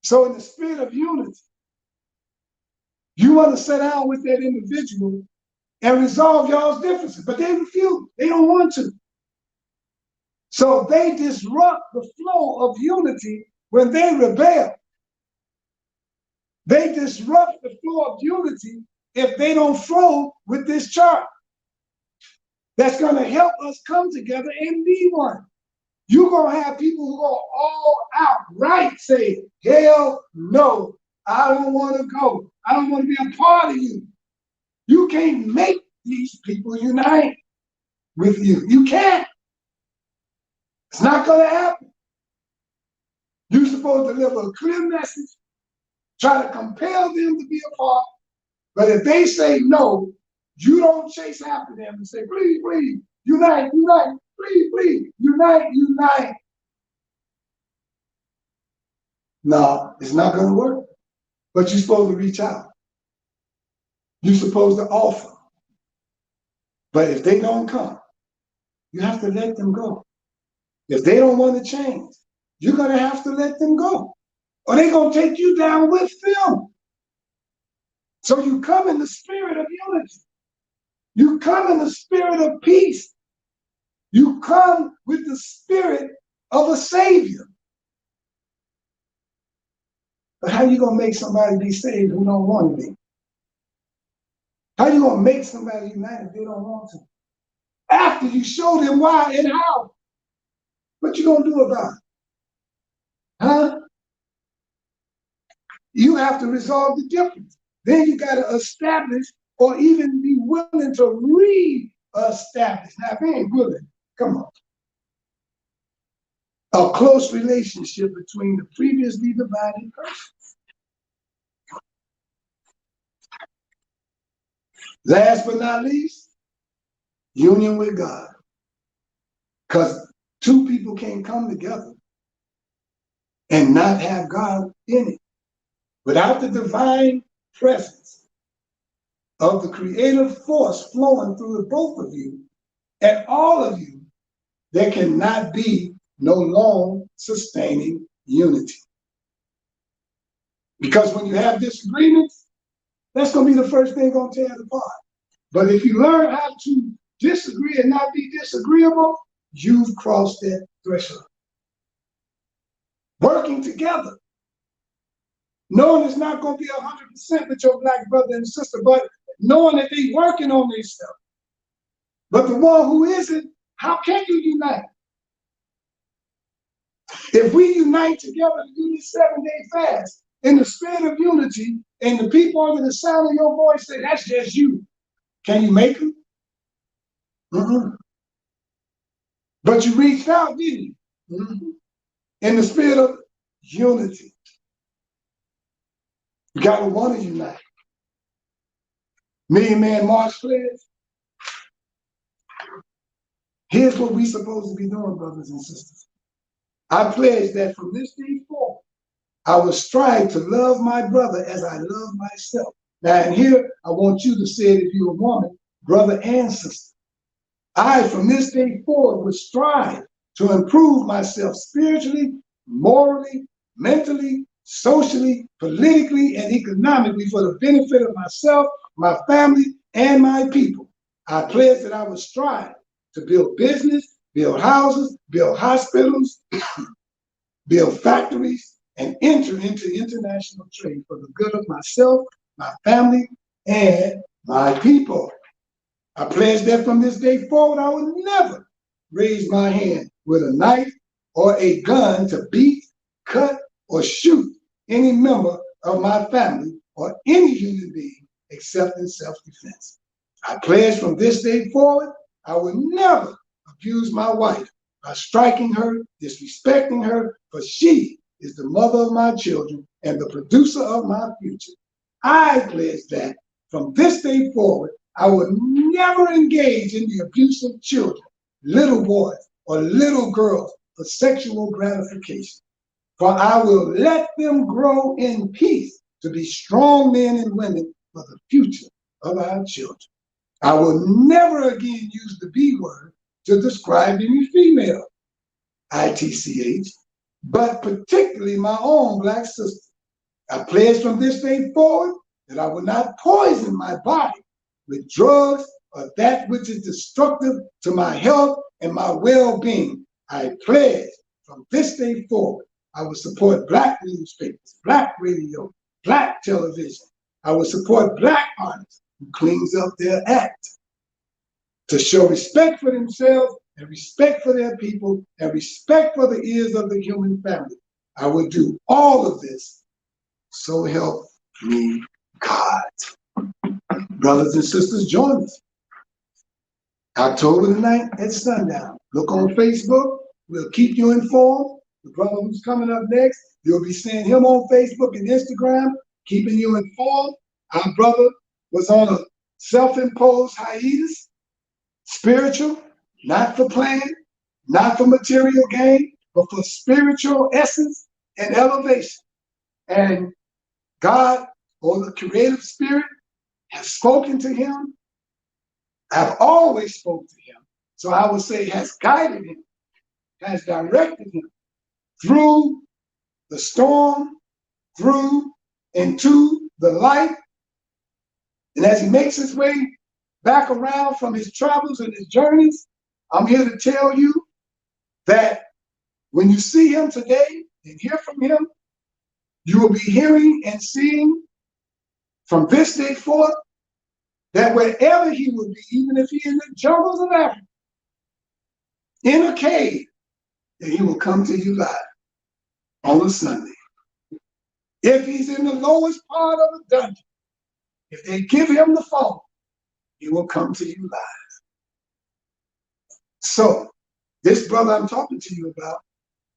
So in the spirit of unity, you want to sit down with that individual and resolve y'all's differences, but they refuse. They don't want to. So they disrupt the flow of unity when they rebel. They disrupt the flow of unity if they don't flow with this chart. That's going to help us come together and be one. You're going to have people who go all out, right, say, hell no, I don't want to go. I don't want to be a part of you. You can't make these people unite with you. You can't. It's not going to happen. You're supposed to deliver a clear message, try to compel them to be a part, but if they say no, you don't chase after them and say, please, please, unite, unite, please, please, unite, unite. No, it's not going to work. But you're supposed to reach out. You're supposed to offer. But if they don't come, you have to let them go. If they don't want to change, you're going to have to let them go. Or they're going to take you down with them. So you come in the spirit of unity. You come in the spirit of peace. You come with the spirit of a savior. But how you going to make somebody be saved who don't want to be? How you going to make somebody unite if they don't want to? After you show them why and how. What you going to do about it? Huh? You have to resolve the difference. Then you got to establish or even be willing to re-establish. Now, if they ain't willing, come on. A close relationship between the previously divided persons. Last but not least, union with God. Because two people can't come together and not have God in it. Without the divine presence of the creative force flowing through the both of you and all of you, there cannot be no long sustaining unity. Because when you have disagreements, that's going to be the first thing going to tear it apart. But if you learn how to disagree and not be disagreeable, you've crossed that threshold. Working together, knowing it's not going to be 100% with your black brother and sister, but knowing that they're working on themselves. But the one who isn't, how can you unite? If we unite together to do this 7-day fast in the spirit of unity, and the people under the sound of your voice say, that's just you, can you make them? But you reached out, didn't you? In the spirit of unity. You got to want to unite. Million Man March pledge. Here's what we're supposed to be doing, brothers and sisters. I pledge that from this day forward, I will strive to love my brother as I love myself. Now, and here, I want you to say it if you're a woman, brother and sister. I, from this day forward, will strive to improve myself spiritually, morally, mentally, socially, politically, and economically for the benefit of myself, my family, and my people. I pledge that I will strive to build business, build houses, build hospitals, build factories, and enter into international trade for the good of myself, my family, and my people. I pledge that from this day forward, I will never raise my hand with a knife or a gun to beat, cut, or shoot any member of my family or any human being except in self-defense. I pledge from this day forward, I will never abuse my wife by striking her, disrespecting her, for she is the mother of my children and the producer of my future. I pledge that from this day forward, I will never engage in the abuse of children, little boys, or little girls for sexual gratification. For I will let them grow in peace to be strong men and women for the future of our children. I will never again use the B word to describe any female, ITCH, but particularly my own black sister. I pledge from this day forward that I will not poison my body with drugs or that which is destructive to my health and my well-being. I pledge from this day forward, I will support black newspapers, black radio, black television. I will support black artists who cleans up their act to show respect for themselves and respect for their people and respect for the ears of the human family. I will do all of this, so help me God. Brothers and sisters, join us. October the 9th at sundown. Look on Facebook. We'll keep you informed. The brother who's coming up next, you'll be seeing him on Facebook and Instagram, keeping you informed. Our brother was on a self-imposed hiatus, spiritual, not for playing, not for material gain, but for spiritual essence and elevation. And God, or the creative spirit, has spoken to him. I've always spoken to him. So I would say has guided him, has directed him through the storm, through into the light. And as he makes his way back around from his travels and his journeys, I'm here to tell you that when you see him today and hear from him, you will be hearing and seeing from this day forth that wherever he will be, even if he is in the jungles of Africa, in a cave, that he will come to you live on a Sunday. If he's in the lowest part of the dungeon, if they give him the phone, he will come to you live. So, this brother I'm talking to you about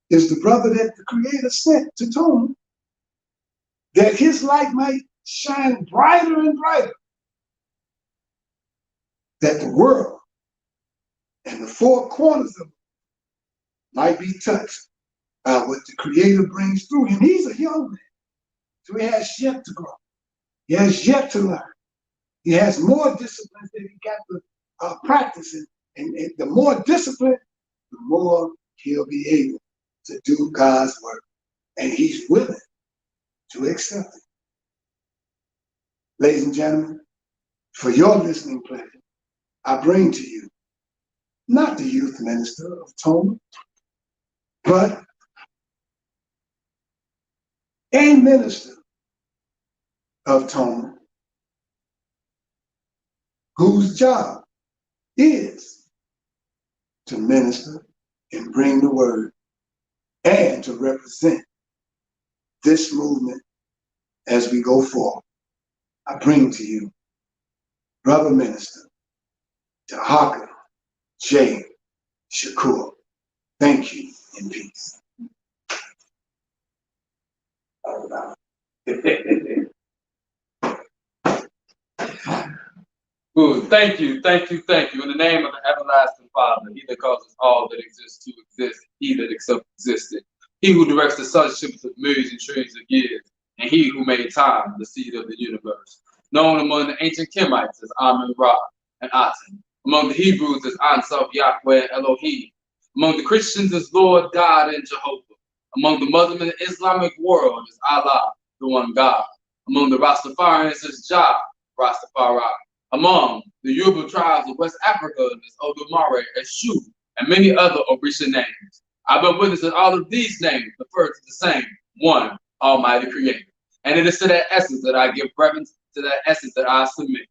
is the brother that the Creator sent to TOMA, that his light might shine brighter and brighter, that the world and the four corners of it might be touched by what the Creator brings through him. He's a young man, so he has yet to grow. He has yet to learn. He has more disciplines that he got to practice in. And the more discipline, the more he'll be able to do God's work. And he's willing to accept it. Ladies and gentlemen, for your listening pleasure, I bring to you not the youth minister of TOMA, but a minister of TOMA whose job is to minister and bring the word and to represent this movement as we go forward. I bring to you Brother Minister Tahaka J. Shakur. Thank you and peace. Good. Thank you, thank you, thank you. In the name of the everlasting Father, he that causes all that exists to exist, he that existed, he who directs the sunships of millions and trillions of years, and he who made time, the seed of the universe. Known among the ancient Kemites as Amun Ra and Aton, among the Hebrews as Ansaf Yahweh Elohim, among the Christians as Lord God and Jehovah, among the Muslim and Islamic world as Allah, the one God, among the Rastafarians as Jah, Rastafari, among the Yoruba tribes of West Africa as Odomare, as Shu, and many other Orisha names. I've been witness that all of these names refer to the same one Almighty Creator. And it is to that essence that I give reverence, to that essence that I submit.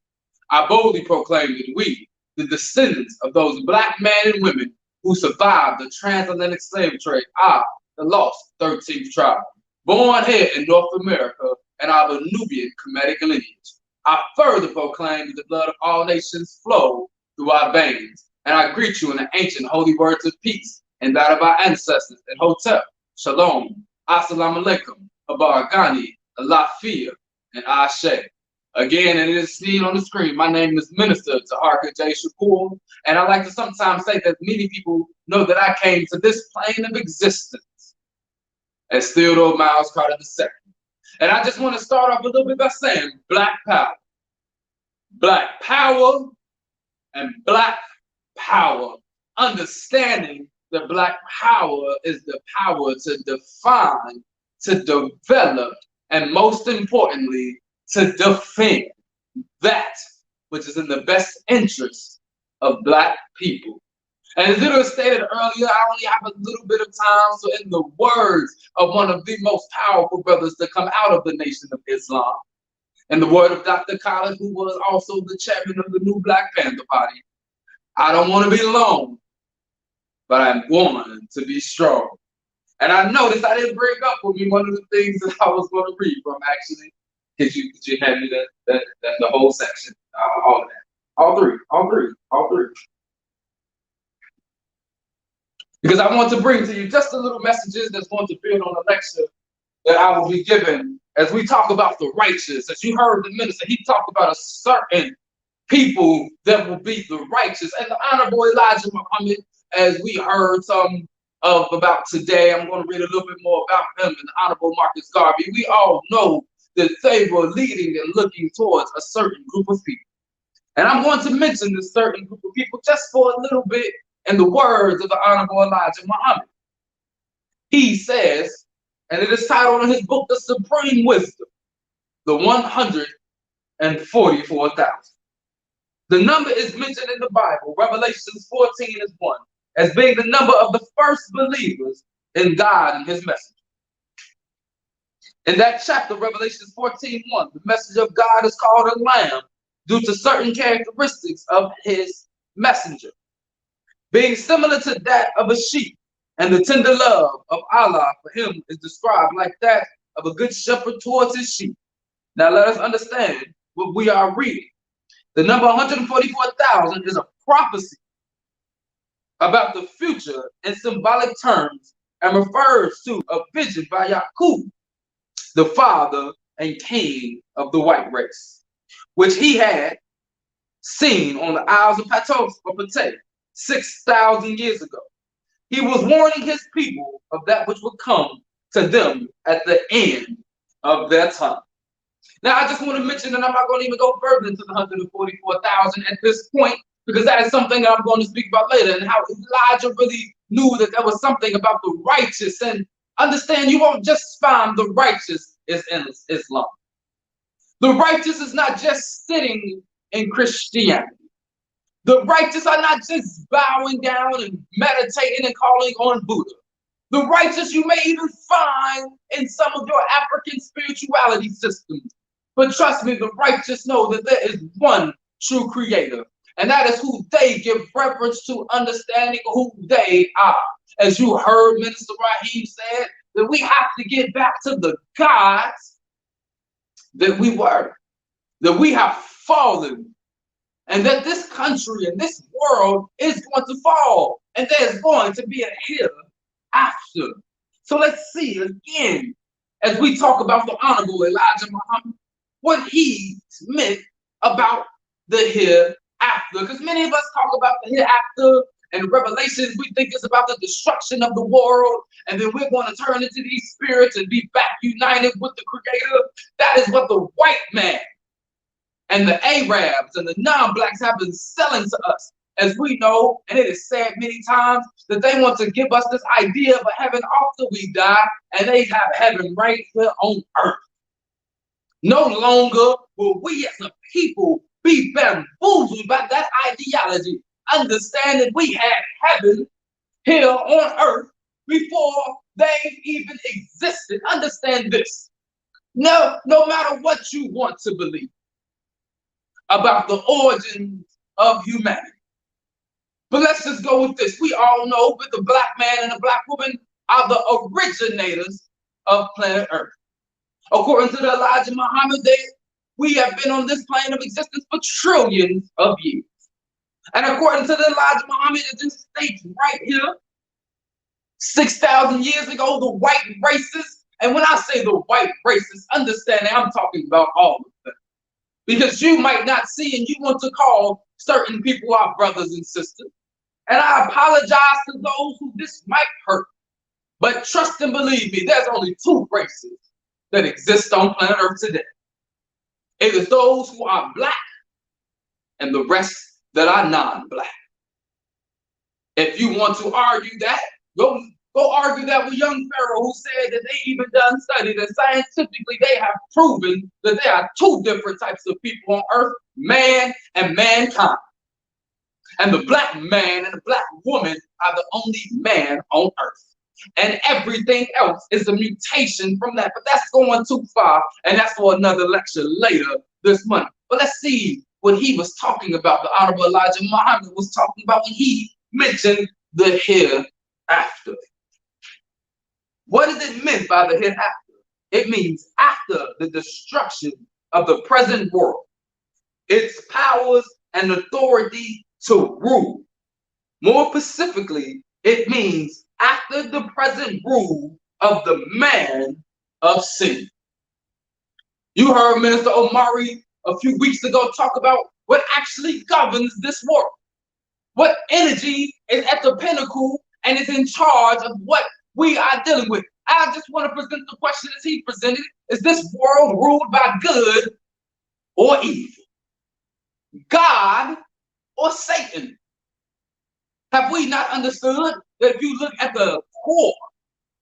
I boldly proclaim that we, the descendants of those Black men and women who survived the transatlantic slave trade, are the lost 13th tribe, born here in North America and our Nubian Kemetic lineage. I further proclaim that the blood of all nations flow through our veins, and I greet you in the ancient holy words of peace and that of our ancestors in Hotep, Shalom, Assalamu Alaikum, Abaragani, Alafia, and Ashe. Again, and it is seen on the screen, my name is Minister Tahaka J. Shakur, and I like to sometimes say that many people know that I came to this plane of existence as Theodore Miles Carter II. And I just want to start off a little bit by saying Black power. Black power and Black power. Understanding that Black power is the power to define, to develop, and most importantly, to defend that which is in the best interest of Black people. And as it was stated earlier, I only have a little bit of time, so in the words of one of the most powerful brothers to come out of the Nation of Islam, and the word of Dr. Khaled, who was also the chairman of the new Black Panther Party, I don't want to be alone, but I'm going to be strong. And I noticed I didn't bring up with me one of the things that I was going to read from, actually. Could you hand me the whole section? All of that. All three. Because I want to bring to you just a little messages that's going to build on the lecture that I will be given as we talk about the righteous. As you heard the minister, he talked about a certain people that will be the righteous. And the Honorable Elijah Muhammad, as we heard some of about today, I'm going to read a little bit more about him, and the Honorable Marcus Garvey. We all know that they were leading and looking towards a certain group of people. And I'm going to mention this certain group of people just for a little bit in the words of the Honorable Elijah Muhammad. He says, and it is titled in his book, The Supreme Wisdom, the 144,000. The number is mentioned in the Bible, Revelations 14 is 1, as being the number of the first believers in God and his message. In that chapter, Revelations 14:1, the message of God is called a lamb due to certain characteristics of his messenger, being similar to that of a sheep, and the tender love of Allah for him is described like that of a good shepherd towards his sheep. Now let us understand what we are reading. The number 144,000 is a prophecy about the future in symbolic terms and refers to a vision by Yaqub, the father and king of the white race, which he had seen on the Isles of Patos or Patay 6,000 years ago. He was warning his people of that which would come to them at the end of their time. Now, I just want to mention, and I'm not going to even go further into the 144,000 at this point, because that is something I'm going to speak about later, and how Elijah really knew that there was something about the righteous. And understand, you won't just find the righteous is in Islam. The righteous is not just sitting in Christianity. The righteous are not just bowing down and meditating and calling on Buddha. The righteous you may even find in some of your African spirituality systems. But trust me, the righteous know that there is one true creator. And that is who they give reverence to, understanding who they are. As you heard Minister Rahim said, that we have to get back to the gods that we were, that we have fallen, and that this country and this world is going to fall, and there's going to be a hereafter. So let's see again, as we talk about the Honorable Elijah Muhammad, what he meant about the hereafter. Because many of us talk about the hereafter and Revelations, we think it's about the destruction of the world, and then we're going to turn into these spirits and be back united with the Creator. That is what the white man and the Arabs and the non-blacks have been selling to us. As we know, and it is said many times, that they want to give us this idea of a heaven after we die, and they have heaven right here on earth. No longer will we as a people be bamboozled by that ideology. Understand that we had heaven here on earth before they even existed. Understand this. No matter what you want to believe about the origins of humanity. But let's just go with this. We all know that the black man and the black woman are the originators of planet Earth. According to the Elijah Muhammad, we have been on this plane of existence for trillions of years. And according to the Elijah Muhammad, it just states right here, 6,000 years ago, the white races, and when I say the white races, understand that I'm talking about all of them. Because you might not see and you want to call certain people our brothers and sisters. And I apologize to those who this might hurt. But trust and believe me, there's only two races that exist on planet Earth today. It is those who are black and the rest that are non-black. If you want to argue that, go argue that with young Pharaoh, who said that they even done studied and scientifically they have proven that there are two different types of people on earth, man and mankind. And the black man and the black woman are the only man on earth. And everything else is a mutation from that. But that's going too far, and that's for another lecture later this month. But let's see what he was talking about. The Honorable Elijah Muhammad was talking about when he mentioned the hereafter. What is it meant by the hereafter? It means after the destruction of the present world, its powers and authority to rule. More specifically, it means after the present rule of the man of sin. You heard Minister Omari a few weeks ago talk about what actually governs this world. What energy is at the pinnacle and is in charge of what we are dealing with. I just want to present the question as he presented. Is this world ruled by good or evil? God or Satan? Have we not understood that if you look at the core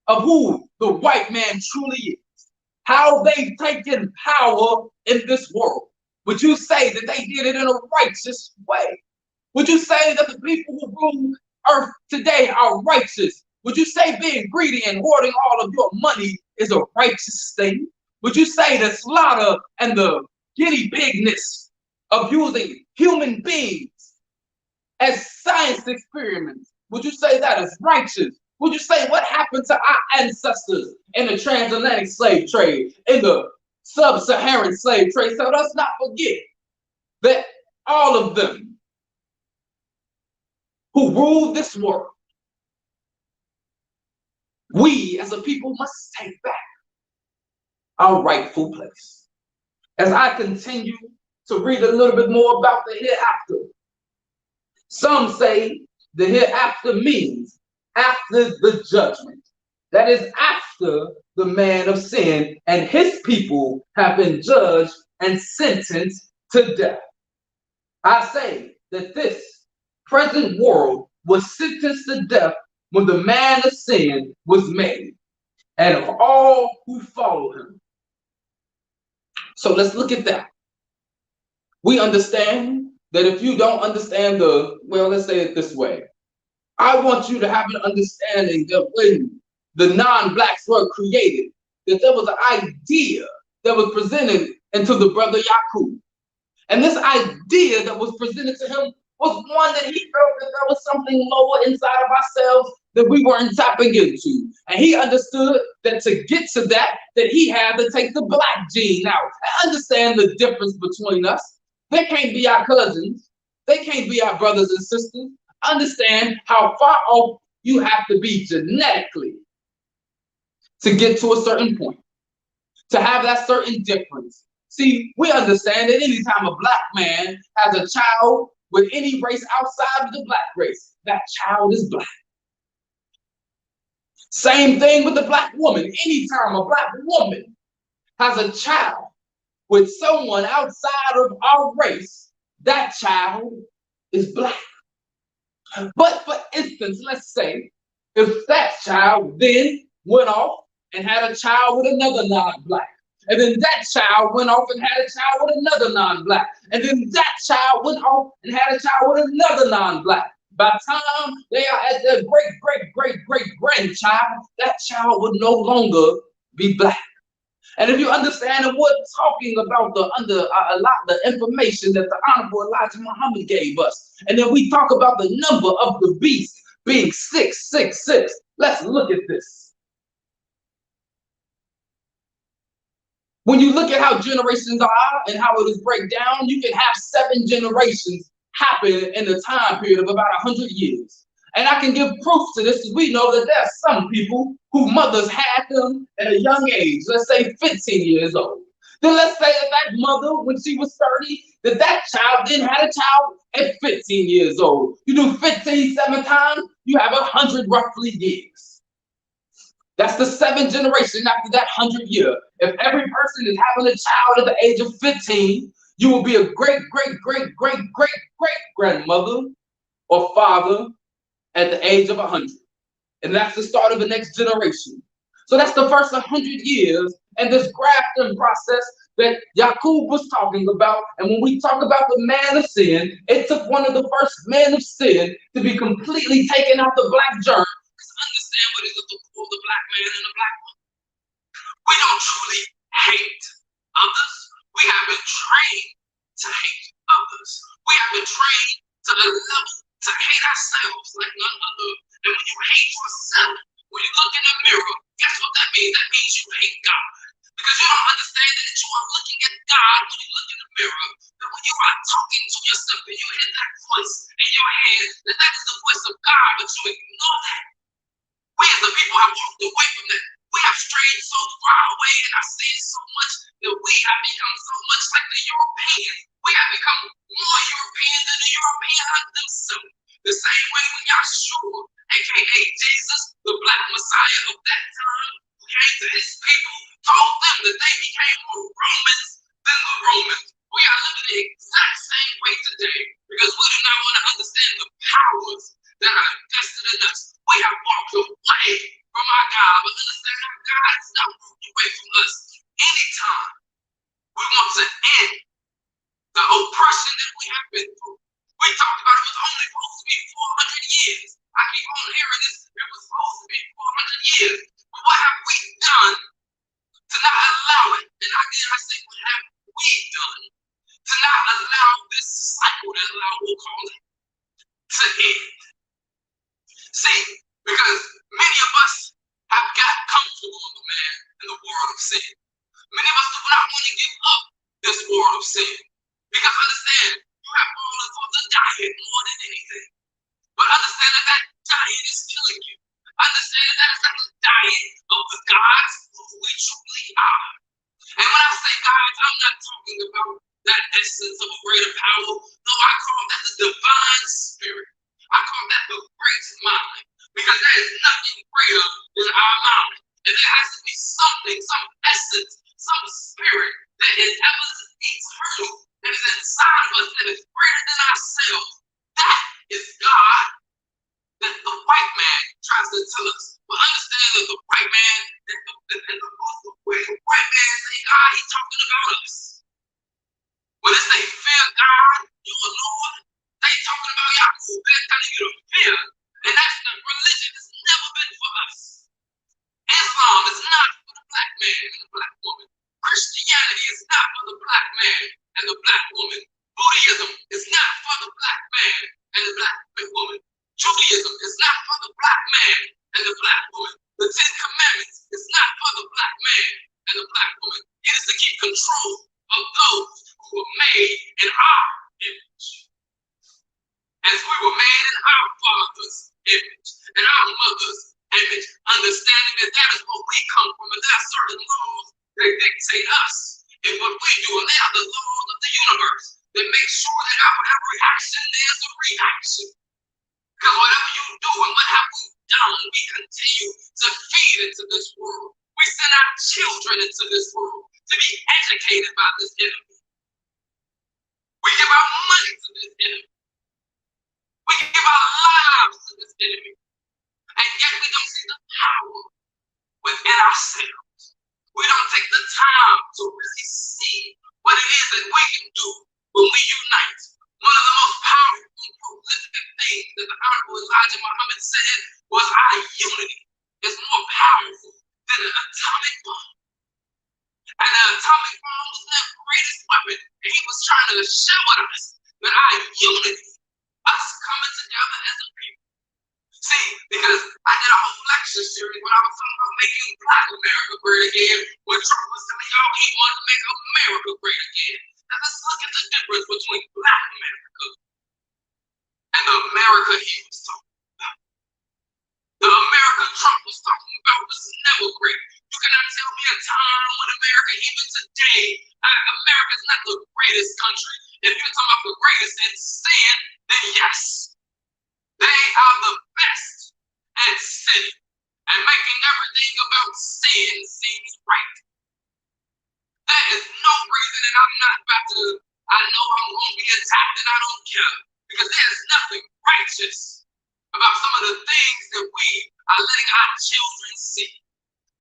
of who the white man truly is, how they've taken power in this world, would you say that they did it in a righteous way? Would you say that the people who rule earth today are righteous? Would you say being greedy and hoarding all of your money is a righteous thing? Would you say the slaughter and the guinea pigness of using human beings as science experiments, would you say that is righteous? Would you say what happened to our ancestors in the transatlantic slave trade, in the sub-Saharan slave trade? So let's not forget that all of them who ruled this world, we as a people must take back our rightful place. As I continue to read a little bit more about the hereafter, some say the hereafter means after the judgment. That is after the man of sin and his people have been judged and sentenced to death. I say that this present world was sentenced to death when the man of sin was made, and of all who follow him. So let's look at that. We understand that if you don't understand let's say it this way. I want you to have an understanding that when the non-blacks were created, that there was an idea that was presented into the brother Yaqub. And this idea that was presented to him was one that he felt that there was something lower inside of ourselves that we weren't tapping into. And he understood that to get to that he had to take the black gene out. I understand the difference between us. They can't be our cousins. They can't be our brothers and sisters. Understand how far off you have to be genetically to get to a certain point, to have that certain difference. See, we understand that anytime a black man has a child with any race outside of the black race, that child is black. Same thing with the black woman. Anytime a black woman has a child with someone outside of our race, that child is black. But for instance, let's say if that child then went off and had a child with another non-black, and then that child went off and had a child with another non-black, and then that child went off and had a child with another non-black. By the time they are at their great-great-great-great-grandchild, that child would no longer be black. And if you understand that we're talking about the information that the Honorable Elijah Muhammad gave us, and then we talk about the number of the beast being 666, let's look at this. When you look at how generations are and how it is break down, you can have 7 generations happen in a time period of about 100 years. And I can give proof to this, because we know that there are some people whose mothers had them at a young age, let's say 15 years old. Then let's say that mother, when she was 30, that child then had a child at 15 years old. You do 15 7 times, you have 100 roughly years. That's the 7th generation after that 100 year. If every person is having a child at the age of 15, you will be a great-great-great-great-great-great-grandmother or father at the age of 100. And that's the start of the next generation. So that's the first 100 years and this grafting process that Yaqub was talking about. And when we talk about the man of sin, it took one of the first men of sin to be completely taken out the black germ. Because understand what is at the core of the black man and the black woman. We don't truly hate others. We have been trained to hate others. We have been trained to a level to hate ourselves like none other. And when you hate yourself, when you look in the mirror, guess what that means? That means you hate God. Because you don't understand that you are looking at God when you look in the mirror. That when you are talking to yourself and you hear that voice in your head, that is the voice of God, but you ignore that. We as the people have walked away from that. We have strayed so far away and I've seen so much that we have become so much like the Europeans. We have become more European than the European themselves. The same way when Yahshua, aka Jesus, the black Messiah of that time, who came to his people, told them that they became more Romans than the Romans. We are living the exact same way today because we do not want to understand the powers that are invested in us. We have walked away from our God, but understand our God has not walked away from us. Anytime we want to end the oppression that we have been through, we talked about it was only supposed to be 400 years. I keep on hearing this, it was supposed to be 400 years. But what have we done to not allow it? And again, I say, what have we done to not allow this cycle that Allah will call it to end? See, because many of us have got comfortable in the man in the world of sin. Many of us do not want to give up this world of sin. Because understand, you have fallen for the diet more than anything. But understand that that diet is killing you. Understand that that is not the diet of the gods who we truly are. And when I say gods, I'm not talking about that essence of a greater power. No, I call that the divine spirit. I call that the great mind. Because there is nothing greater than our mind. And there has to be something, some essence, some spirit that is ever eternal, that is inside of us, that is greater than ourselves. That is God that the white man tries to tell us. But understand that the white man, when the white man say God, he's talking about us. When they say fear God, your Lord, they talking about Yahweh. They're telling you to fear. And that's the religion. It's never been for us. Islam is not for the black man and the black woman. Christianity is not for the black man and the black woman. Buddhism is not for the black man and the black woman. Judaism is not for the black man and the black woman. The Ten Commandments is not for the black man and the black woman. It is to keep control of those who were made in our image. As we were made in our father's image and our mother's image, understanding that that is where we come from, and there are certain laws that dictate us and what we do, and they are the laws of the universe that make sure that after every action there's a reaction. Because whatever you do and what have we done, we continue to feed into this world. We send our children into this world to be educated by this enemy. We give our money to this enemy. We give our lives to this enemy. And yet we don't see the power within ourselves. We don't take the time to really see what it is that we can do when we unite. One of the most powerful and prolific things that the Honorable Elijah Muhammad said was our unity is more powerful than an atomic bomb. And the atomic bomb was that greatest weapon. And he was trying to show us that our unity, us coming together as a people. See, because I did a whole lecture series when I was talking about making Black America great again, when Trump was telling y'all he wanted to make America great again. Now let's look at the difference between Black America and the America he was talking about. The America Trump was talking about was never great. You cannot tell me a time when America, even today, America is not the greatest country. If you're talking about the greatest in sin, then yes, they are the best at sin and making everything about sin seems right. There is no reason, and I'm not about to, I know I'm going to be attacked and I don't care, because there's nothing righteous about some of the things that we are letting our children see.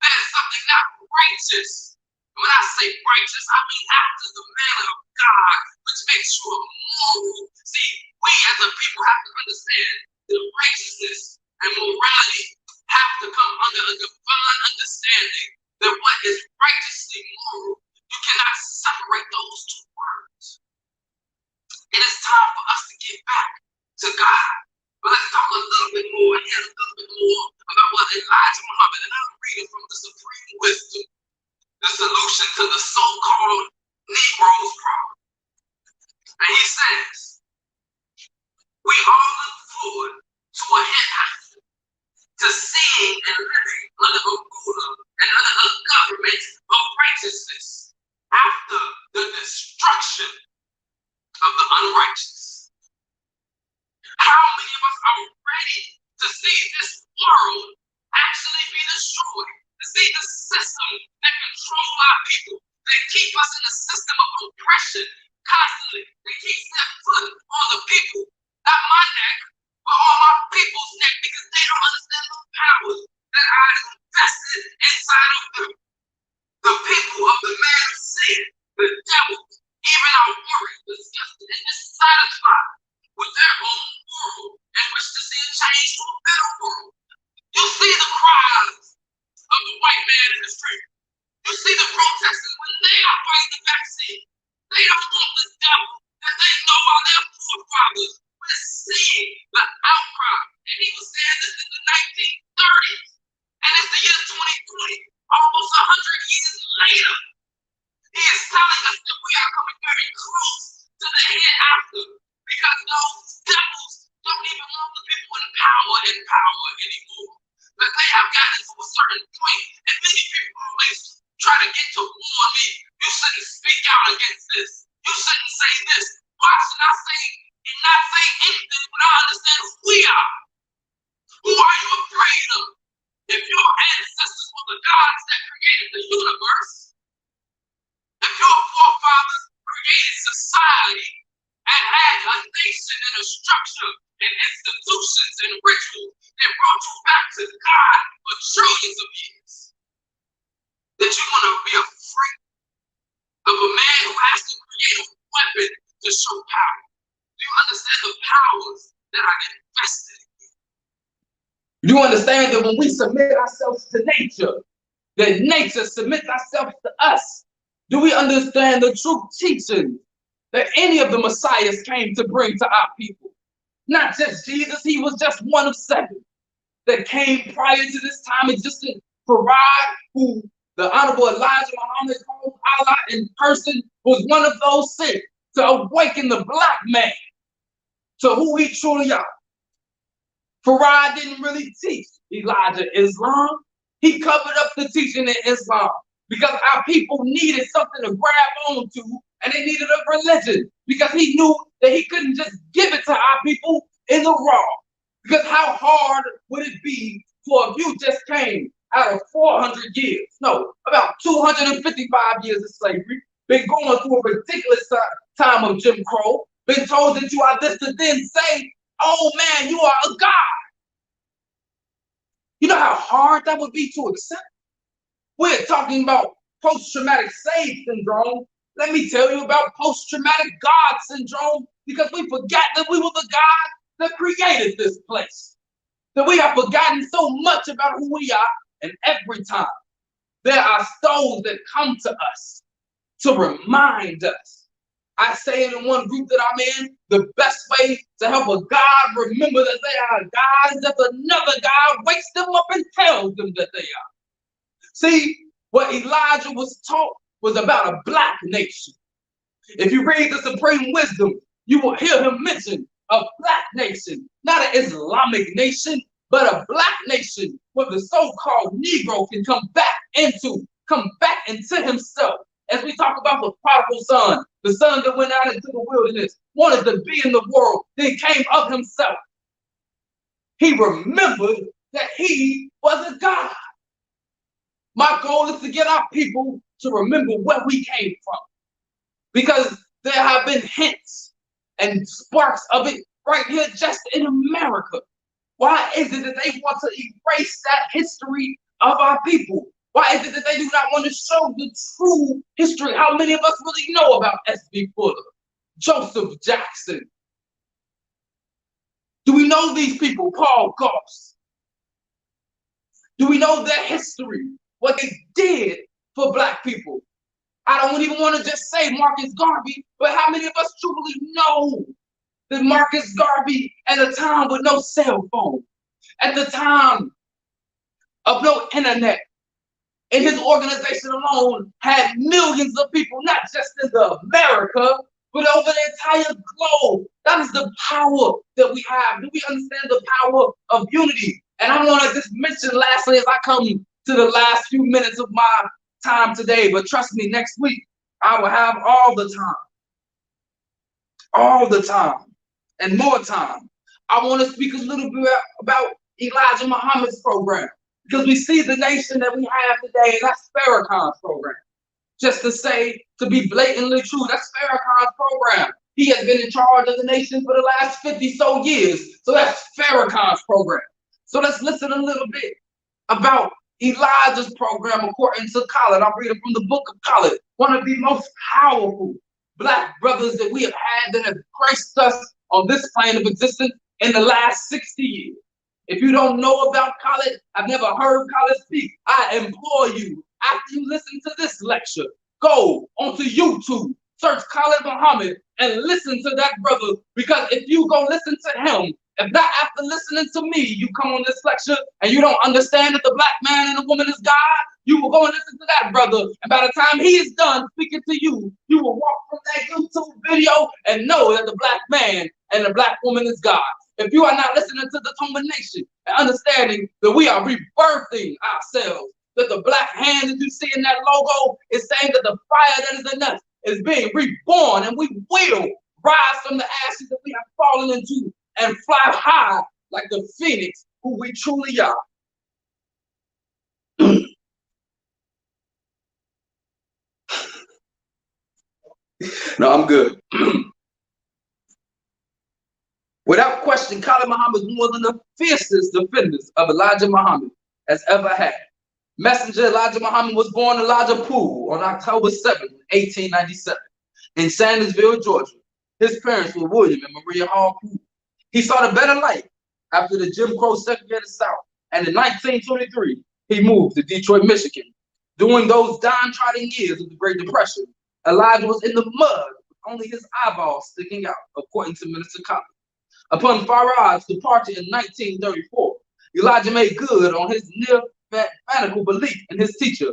There's something not righteous. When I say righteous, I mean after the manner of God, which makes you a moral. See, we as a people have to understand that righteousness and morality have to come under a divine understanding that what is righteously moral, you cannot separate those two words. It is time for us to get back to God. But let's talk a little bit more and hear a little bit more about what Elijah Muhammad, and I'm reading from the Supreme Wisdom, the solution to the so-called Negro's problem. And he says, we all look forward to a hereafter, to seeing and living under a ruler and under a government of righteousness after the destruction of the unrighteous. How many of us are ready to see this world actually be destroyed? To see the system that control our people, that keep us in a system of oppression constantly, that keeps their foot on the people, not my neck, but on my people's neck, because they don't understand the powers that are invested inside of them. The people of the man of sin, the devil, even are worried, disgusted, and dissatisfied with their own world and wish to see a change to a better world. You see the cries of the white man in the street. You see the protesters when they are fighting the vaccine. They don't want the devil that they know are their forefathers. We're seeing the outcry. And he was saying this in the 1930s. And it's the year 2020, almost 100 years later. He is telling us that we are coming very close to the hereafter, because those devils don't even want the people in power anymore. But they have gotten to a certain point, and many people always try to get to warn me. You shouldn't speak out against this. You shouldn't say this. Why should I say and not say anything when I understand who we are? Who are you afraid of? If your ancestors were the gods that created the universe, if your forefathers created society and had a nation and a structure and institutions and rituals that brought you back to God for trillions of years, that you want to be afraid of a man who has to create a weapon to show power? Do you understand the powers that are invested in you? Do you understand that when we submit ourselves to nature, that nature submits ourselves to us? Do we understand the true teaching that any of the Messiahs came to bring to our people. Not just Jesus, he was just one of 7 that came prior to this time existing. Farad, who the Honorable Elijah Muhammad called Allah in person, was one of those sent to awaken the black man to who he truly are. Farad didn't really teach Elijah Islam. He covered up the teaching in Islam because our people needed something to grab onto, and they needed a religion because he knew that he couldn't just give it to our people in the raw. Because how hard would it be for if you just came out of 400 years, no, about 255 years of slavery, been going through a ridiculous time of Jim Crow, been told that you are this, to then say, oh man, you are a god. You know how hard that would be to accept? We're talking about post-traumatic slave syndrome. Let me tell you about post-traumatic God syndrome, because we forgot that we were the God that created this place. That we have forgotten so much about who we are, and every time there are souls that come to us to remind us. I say it in one group that I'm in, the best way to help a God remember that they are God is if another God wakes them up and tells them that they are. See, what Elijah was taught was about a black nation. If you read the Supreme Wisdom, you will hear him mention a black nation, not an Islamic nation, but a black nation where the so-called Negro can come back into himself. As we talk about the prodigal son, the son that went out into the wilderness, wanted to be in the world, then came of himself. He remembered that he was a God. My goal is to get our people to remember where we came from, because there have been hints and sparks of it right here just in America. Why is it that they want to erase that history of our people? Why is it that they do not want to show the true history? How many of us really know about S.B. Fuller, Joseph Jackson? Do we know these people, Paul Goss? Do we know their history, what they did for black people? I don't even want to just say Marcus Garvey, but how many of us truly know that Marcus Garvey, at a time with no cell phone, at the time of no internet, and his organization alone had millions of people, not just in America, but over the entire globe? That is the power that we have. Do we understand the power of unity? And I want to just mention lastly, as I come to the last few minutes of my time today, but trust me, next week, I will have all the time, and more time. I want to speak a little bit about Elijah Muhammad's program, because we see the nation that we have today, and that's Farrakhan's program. Just to say, to be blatantly true, that's Farrakhan's program. He has been in charge of the nation for the last 50 so years. So that's Farrakhan's program. So let's listen a little bit about Elijah's program according to Khaled. I'm reading from the book of Khaled, one of the most powerful black brothers that we have had that have graced us on this plane of existence in the last 60 years. If you don't know about Khaled, I've never heard Khaled speak, I implore you, after you listen to this lecture, go onto YouTube, search Khaled Muhammad, and listen to that brother, because if you go listen to him, if not after listening to me, you come on this lecture and you don't understand that the black man and the woman is God, you will go and listen to that brother, and by the time he is done speaking to you, you will walk from that YouTube video and know that the black man and the black woman is God. If you are not listening to the TOMA Nation and understanding that we are rebirthing ourselves, that the black hand that you see in that logo is saying that the fire that is in us is being reborn, and we will rise from the ashes that we have fallen into and fly high like the phoenix who we truly are. No, I'm good. Without question, Khalid Muhammad is one of the fiercest defenders of Elijah Muhammad has ever had. Messenger Elijah Muhammad was born Elijah Poole on October 7, 1897, in Sandersville, Georgia. His parents were William and Maria Hall Poole. He sought a better life after the Jim Crow segregated South, and in 1923, he moved to Detroit, Michigan. During those downtrodden years of the Great Depression, Elijah was in the mud with only his eyeballs sticking out, according to Minister Collins. Upon Farad's departure in 1934, Elijah made good on his near-fanatical belief in his teacher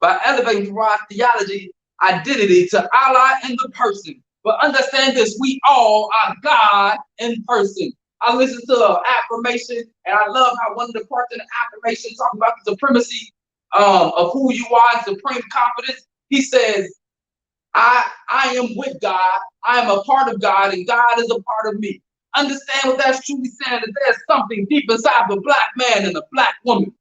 by elevating Farad's theology identity to Allah in the person. But understand this, we all are God in person. I listened to an affirmation, and I love how one of the parts in the affirmation talks about the supremacy of who you are, supreme confidence. He says, I am with God, I am a part of God, and God is a part of me. Understand what that's truly saying, that there's something deep inside the black man and the black woman.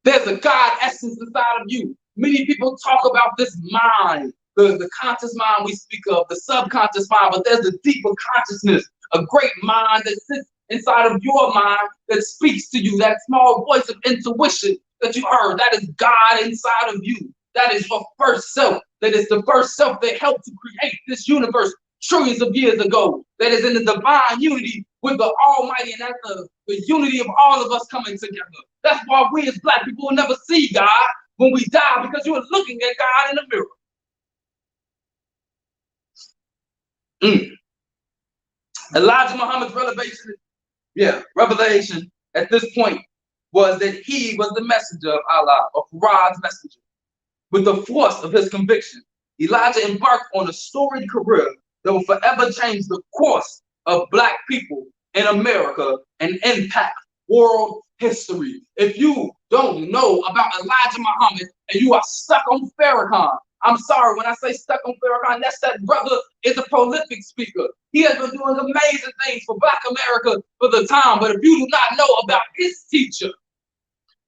There's a God essence inside of you. Many people talk about this mind, the conscious mind we speak of, the subconscious mind, but there's a deeper consciousness, a great mind that sits inside of your mind that speaks to you, that small voice of intuition that you heard. That is God inside of you. That is your first self. That is the first self that helped to create this universe trillions of years ago. That is in the divine unity with the Almighty, and that's the unity of all of us coming together. That's why we as black people will never see God when we die, because you are looking at God in the mirror. Elijah Muhammad's revelation at this point was that he was the messenger of Allah, of Rad's messenger. With the force of his conviction, Elijah embarked on a storied career that will forever change the course of black people in America and impact world history. If you don't know about Elijah Muhammad and you are stuck on Farrakhan, I'm sorry, when I say stuck on Farrakhan, that's that brother is a prolific speaker. He has been doing amazing things for Black America for the time. But if you do not know about his teacher,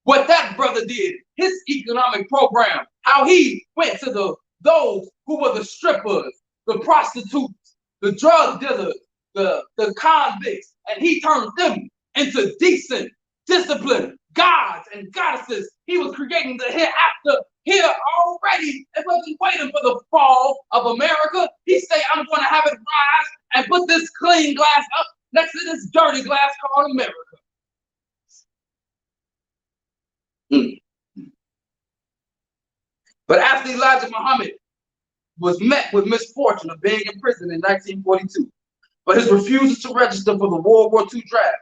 what that brother did, his economic program, how he went to those who were the strippers, the prostitutes, the drug dealers, the convicts, and he turned them into decent, disciplined gods and goddesses. He was creating the hereafter here already. It wasn't waiting for the fall of America. He said, I'm going to have it rise and put this clean glass up next to this dirty glass called America. But after Elijah Muhammad was met with misfortune of being imprisoned in 1942 for his refusal to register for the World War II draft,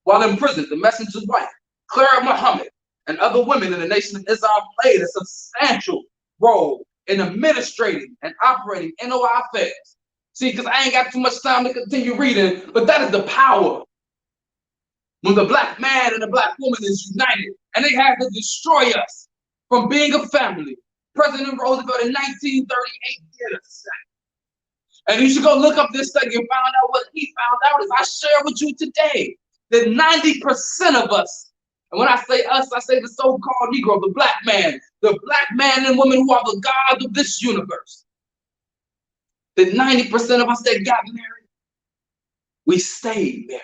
while in prison, the messenger's wife, Clara Muhammad, and other women in the Nation of Islam played a substantial role in administrating and operating NOI affairs. See, because I ain't got too much time to continue reading, but that is the power. When the black man and the black woman is united, and they have to destroy us from being a family. President Roosevelt in 1938 did a thing. And you should go look up this thing and find out what he found out. As I share with you today, that 90% of us, and when I say us, I say the so-called Negro, the black man and women who are the gods of this universe, that 90% of us that got married, we stayed married.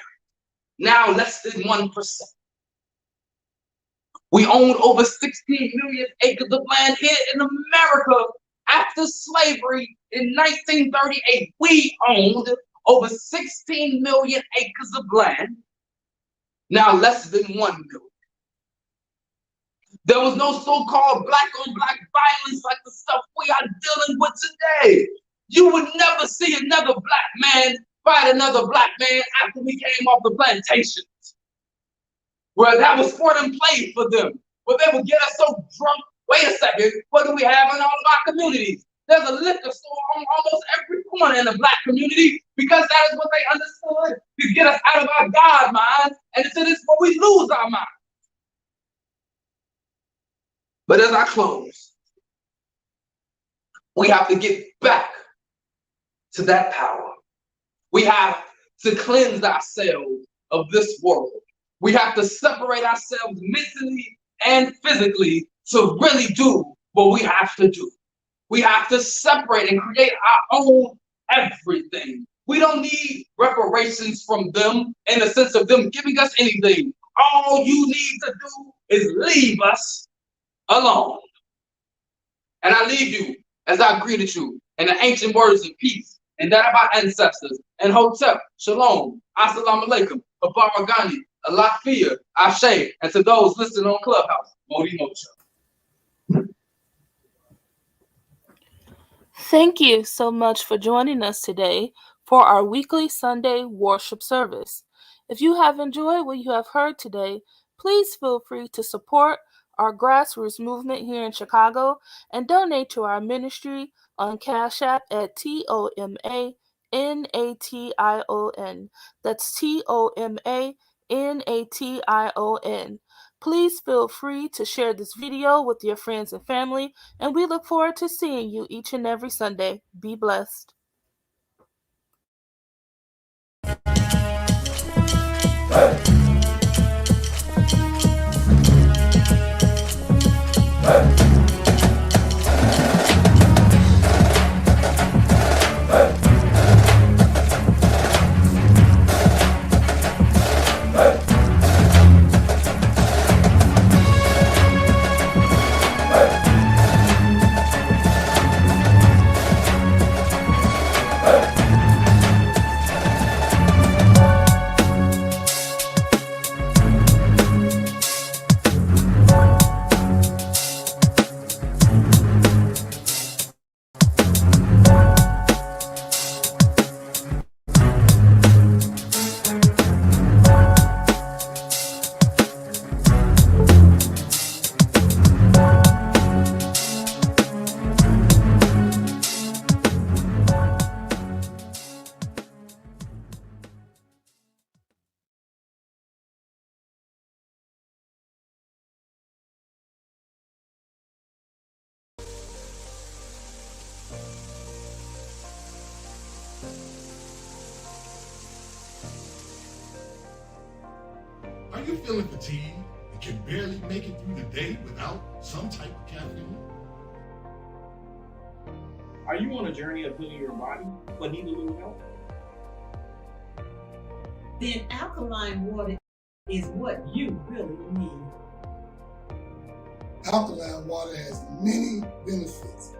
Now less than 1%. We own over 16 million acres of land here in America. After slavery in 1938, we owned over 16 million acres of land. Now less than 1 million. There was no so-called black-on-black violence like the stuff we are dealing with today. You would never see another black man fight another black man after we came off the plantations, where that was sport and play for them, where they would get us so drunk. Wait a second, what do we have in all of our communities? There's a liquor store on almost every corner in the black community, because that is what they understood to get us out of our God mind, and it's in this where we lose our mind. But as I close, we have to get back to that power. We have to cleanse ourselves of this world. We have to separate ourselves mentally and physically to really do what we have to do. We have to separate and create our own everything. We don't need reparations from them in the sense of them giving us anything. All you need to do is leave us alone. And I leave you as I greeted you in the ancient words of peace and that of our ancestors. And Hotep, Shalom, Assalamu Alaikum, Abaragani, Alafia, Ashe, and to those listening on Clubhouse, Modi Mocha. Thank you so much for joining us today for our weekly Sunday worship service. If you have enjoyed what you have heard today, please feel free to support our grassroots movement here in Chicago and donate to our ministry on Cash App at TOMA NATION. That's TOMA NATION. Please feel free to share this video with your friends and family, and we look forward to seeing you each and every Sunday. Be blessed. Are you feeling fatigued and can barely make it through the day without some type of caffeine? Are you on a journey of healing your body but need a little help? Then alkaline water is what you really need. Alkaline water has many benefits